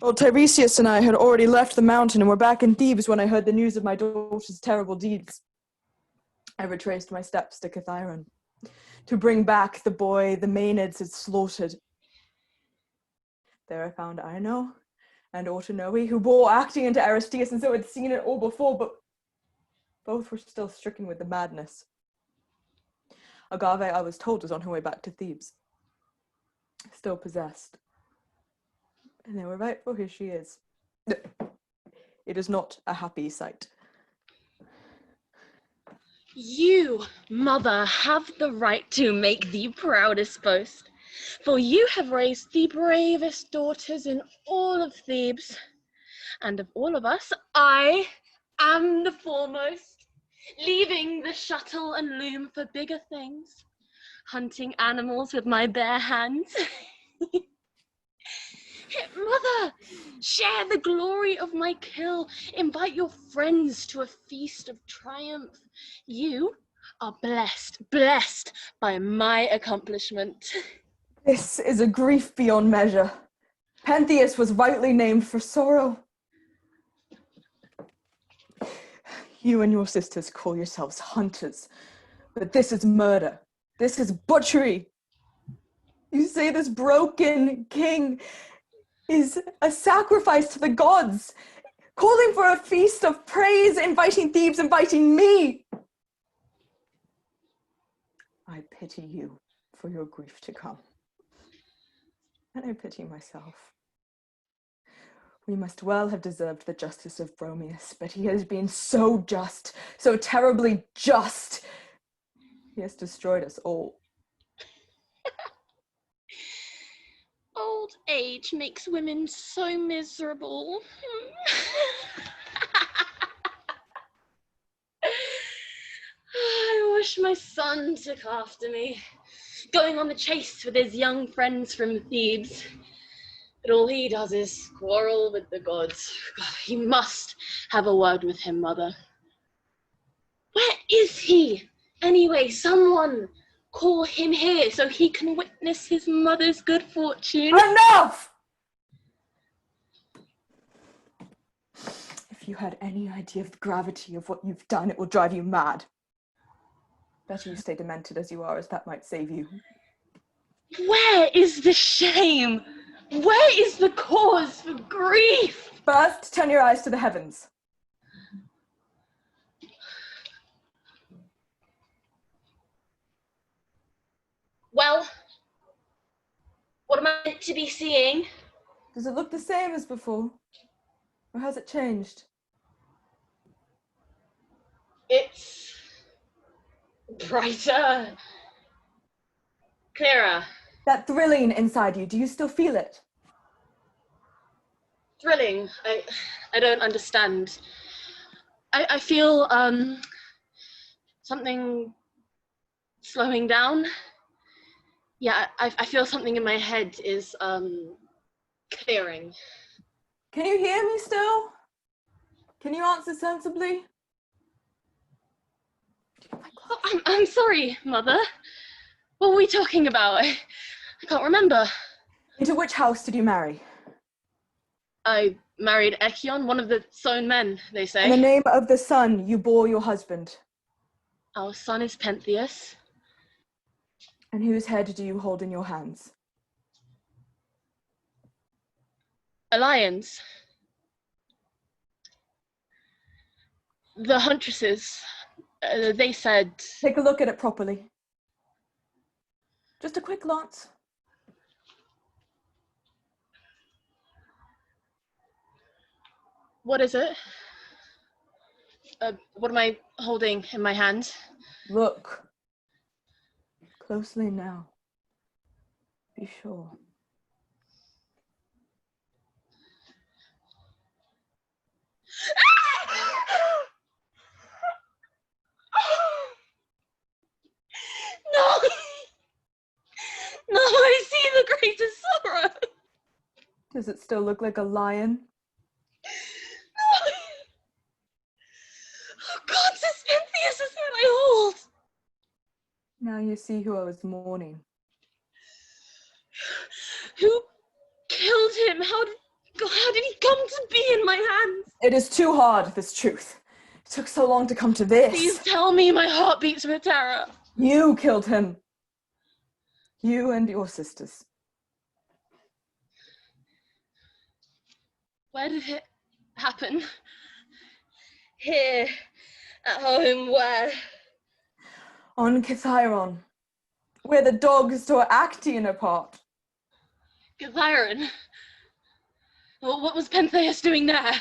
Old Tiresias and I had already left the mountain and were back in Thebes when I heard the news of my daughter's terrible deeds. I retraced my steps to Kithiron to bring back the boy the Maenads had slaughtered. There I found Ino and Autonoe, who bore acting into Aristeus and so had seen it all before, but both were still stricken with the madness. Agave, I was told, was on her way back to Thebes, still possessed. And they were right, for here she is. It is not a happy sight. You, mother, have the right to make the proudest boast, for you have raised the bravest daughters in all of Thebes, and of all of us, I am the foremost, leaving the shuttle and loom for bigger things, hunting animals with my bare hands. Mother, share the glory of my kill. Invite your friends to a feast of triumph. You are blessed by my accomplishment. This is a grief beyond measure. Pentheus was rightly named for sorrow. You and your sisters call yourselves hunters, but this is murder. This is butchery. You say this broken king is a sacrifice to the gods, calling for a feast of praise, inviting Thebes, inviting me. I pity you for your grief to come. And I pity myself. We must well have deserved the justice of Bromius, but he has been so just, so terribly just. He has destroyed us all. Old age makes women so miserable. I wish my son took after me, going on the chase with his young friends from Thebes. But all he does is quarrel with the gods. You must have a word with him, Mother. Where is he? Anyway, someone call him here so he can witness his mother's good fortune. Enough! If you had any idea of the gravity of what you've done, it will drive you mad. Better you stay demented as you are, as that might save you. Where is the shame? Where is the cause for grief? First, turn your eyes to the heavens. Well, what am I meant to be seeing? Does it look the same as before? Or has it changed? It's brighter, clearer. That thrilling inside you, do you still feel it? Thrilling. I don't understand. I feel something slowing down. Yeah, I feel something in my head is clearing. Can you hear me still? Can you answer sensibly? Oh, I'm sorry, Mother. What were we talking about? I can't remember. Into which house did you marry? I married Echion, one of the sown men, they say. In the name of the son you bore your husband. Our son is Pentheus. And whose head do you hold in your hands? A lion's. The huntresses, they said... Take a look at it properly. Just a quick glance. What is it? What am I holding in my hand? Look. Closely now. Be sure. No! No, I see the greatest sorrow! Does it still look like a lion? No! Oh God, this Pentheus is what I hold! Now you see who I was mourning. Who killed him? How did he come to be in my hands? It is too hard, this truth. It took so long to come to this. Please tell me, my heart beats with terror. You killed him. You and your sisters. Where did it happen? Here, at home, where? On Kithyron, where the dogs tore Actaeon apart. Kithyron? Well, what was Pentheus doing there?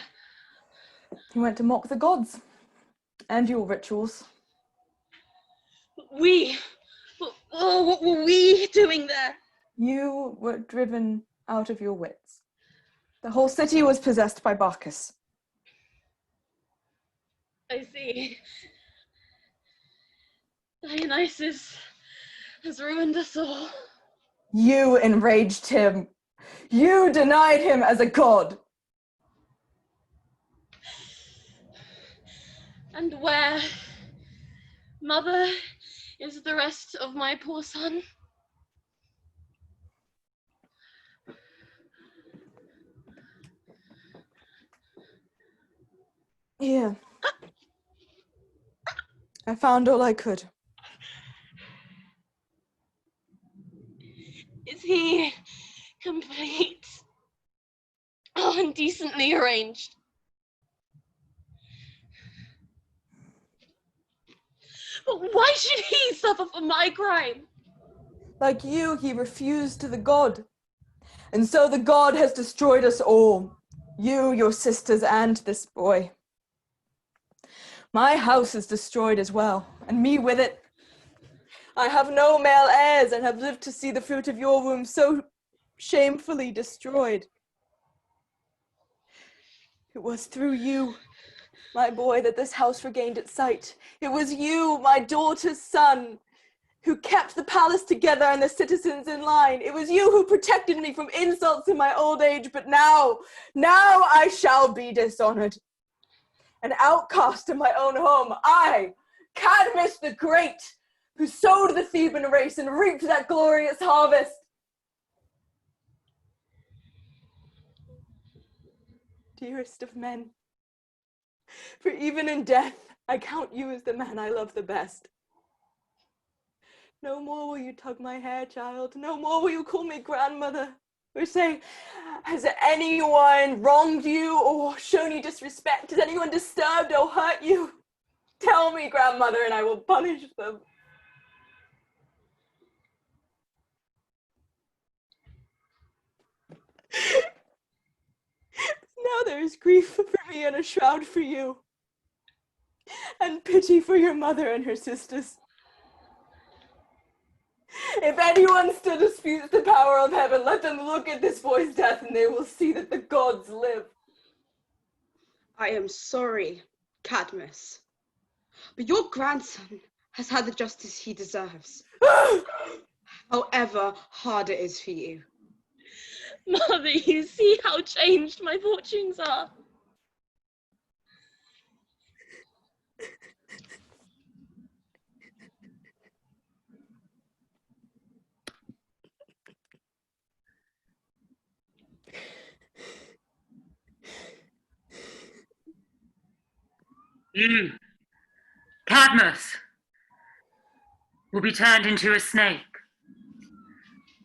He went to mock the gods and your rituals. What were we doing there? You were driven out of your wits. The whole city was possessed by Bacchus. I see. Dionysus has ruined us all. You enraged him. You denied him as a god. And where, Mother, is the rest of my poor son? Here. I found all I could. Is he complete? Oh, indecently arranged. But why should he suffer for my crime? Like you, he refused to the god. And so the god has destroyed us all. You, your sisters, and this boy. My house is destroyed as well, and me with it. I have no male heirs and have lived to see the fruit of your womb so shamefully destroyed. It was through you, my boy, that this house regained its sight. It was you, my daughter's son, who kept the palace together and the citizens in line. It was you who protected me from insults in my old age, but now I shall be dishonored. An outcast in my own home, I, Cadmus the Great, who sowed the Theban race and reaped that glorious harvest. Dearest of men, for even in death, I count you as the man I love the best. No more will you tug my hair, child. No more will you call me grandmother. Or say, has anyone wronged you or shown you disrespect? Has anyone disturbed or hurt you? Tell me, grandmother, and I will punish them. Now there is grief for me and a shroud for you, and pity for your mother and her sisters. If anyone still disputes the power of heaven, let them look at this boy's death and they will see that the gods live. I am sorry, Cadmus, but your grandson has had the justice he deserves. However hard it is for you. Mother, you see how changed my fortunes are. You, Cadmus, will be turned into a snake,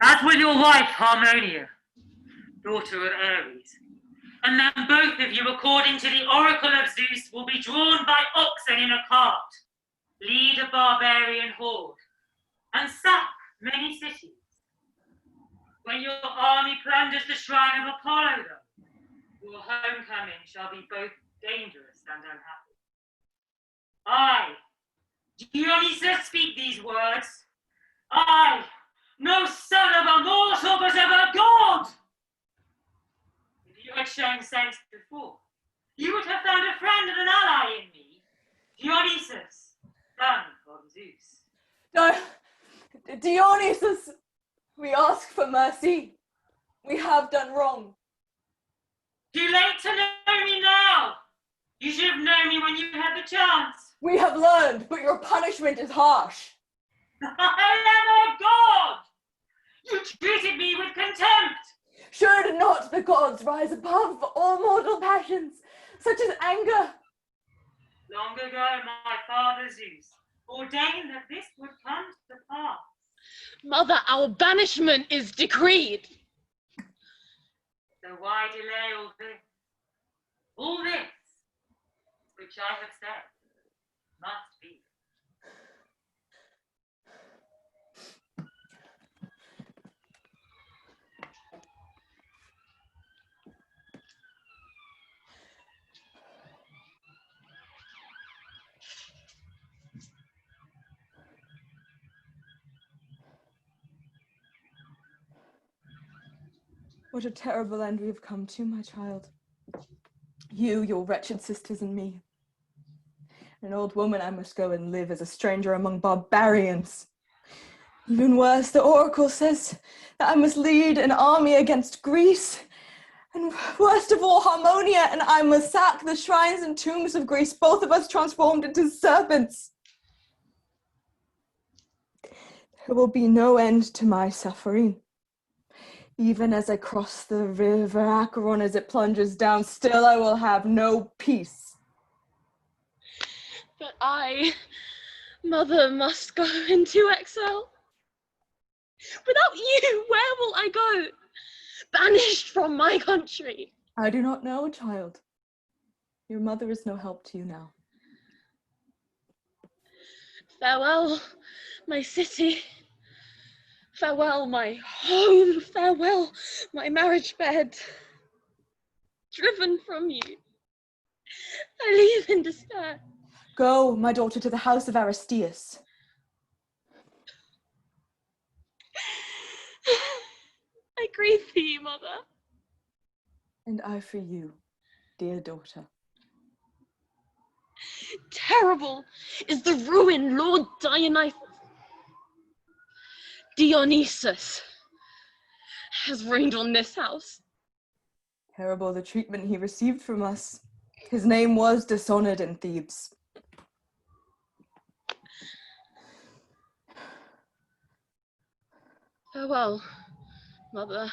as will your wife Harmonia, daughter of Ares. And then both of you, according to the oracle of Zeus, will be drawn by oxen in a cart, lead a barbarian horde, and sack many cities. When your army plunders the shrine of Apollo, though, your homecoming shall be both dangerous and unhappy. I, Dionysus, speak these words. I, no son of a mortal but of a god! If you had shown sense before, you would have found a friend and an ally in me, Dionysus, son of Zeus. No, Dionysus, we ask for mercy. We have done wrong. Too late to know me now. You should have known me when you had the chance. We have learned, but your punishment is harsh. I am a god! You treated me with contempt! Should not the gods rise above all mortal passions, such as anger? Long ago, my father Zeus ordained that this would come to pass. Mother, our banishment is decreed. So why delay all this? All this, which I have said, must be. What a terrible end we have come to, my child. You, your wretched sisters, and me. An old woman, I must go and live as a stranger among barbarians. Even worse, the oracle says that I must lead an army against Greece. And worst of all, Harmonia and I must sack the shrines and tombs of Greece, both of us transformed into serpents. There will be no end to my suffering. Even as I cross the river Acheron as it plunges down, still I will have no peace. But I, Mother, must go into exile. Without you, where will I go? Banished from my country. I do not know, child. Your mother is no help to you now. Farewell, my city. Farewell, my home. Farewell, my marriage bed. Driven from you, I leave in despair. Go, my daughter, to the house of Aristeus. I grieve for you, mother. And I for you, dear daughter. Terrible is the ruin Lord Dionysus has reigned on this house. Terrible the treatment he received from us. His name was dishonored in Thebes. Farewell, mother.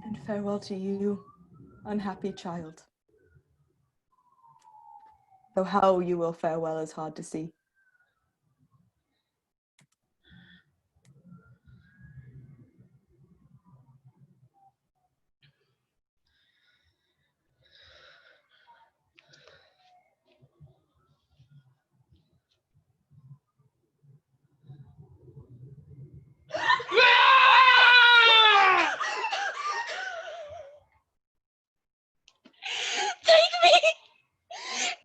And farewell to you, unhappy child. Though how you will farewell is hard to see. Take me!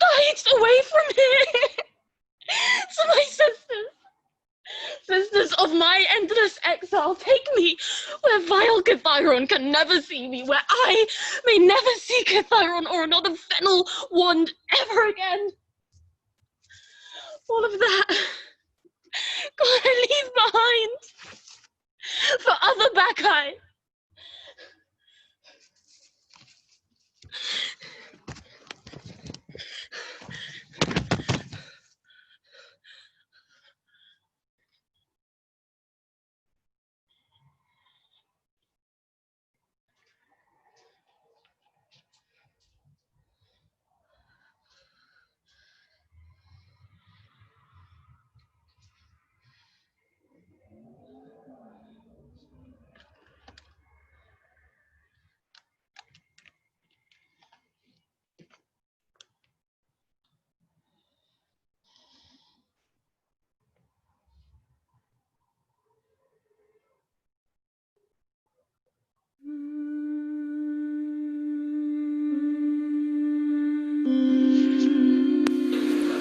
Guides away from here! To my sisters of my endless exile, take me where vile Kithyron can never see me, where I may never see Kithyron or another fennel wand ever again. All of that, God, I leave behind for other Bacchae.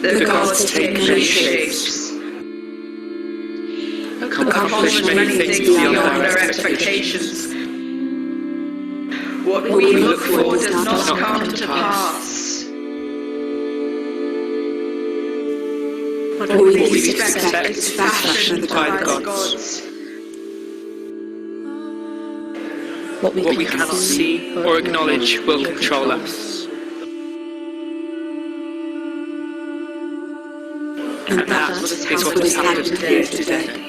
The gods take many shapes, accomplish many things beyond our expectations. What we look for does not come to pass. What we expect is fashioned by the gods. What we cannot see or acknowledge will control us. And that is what has happened here today.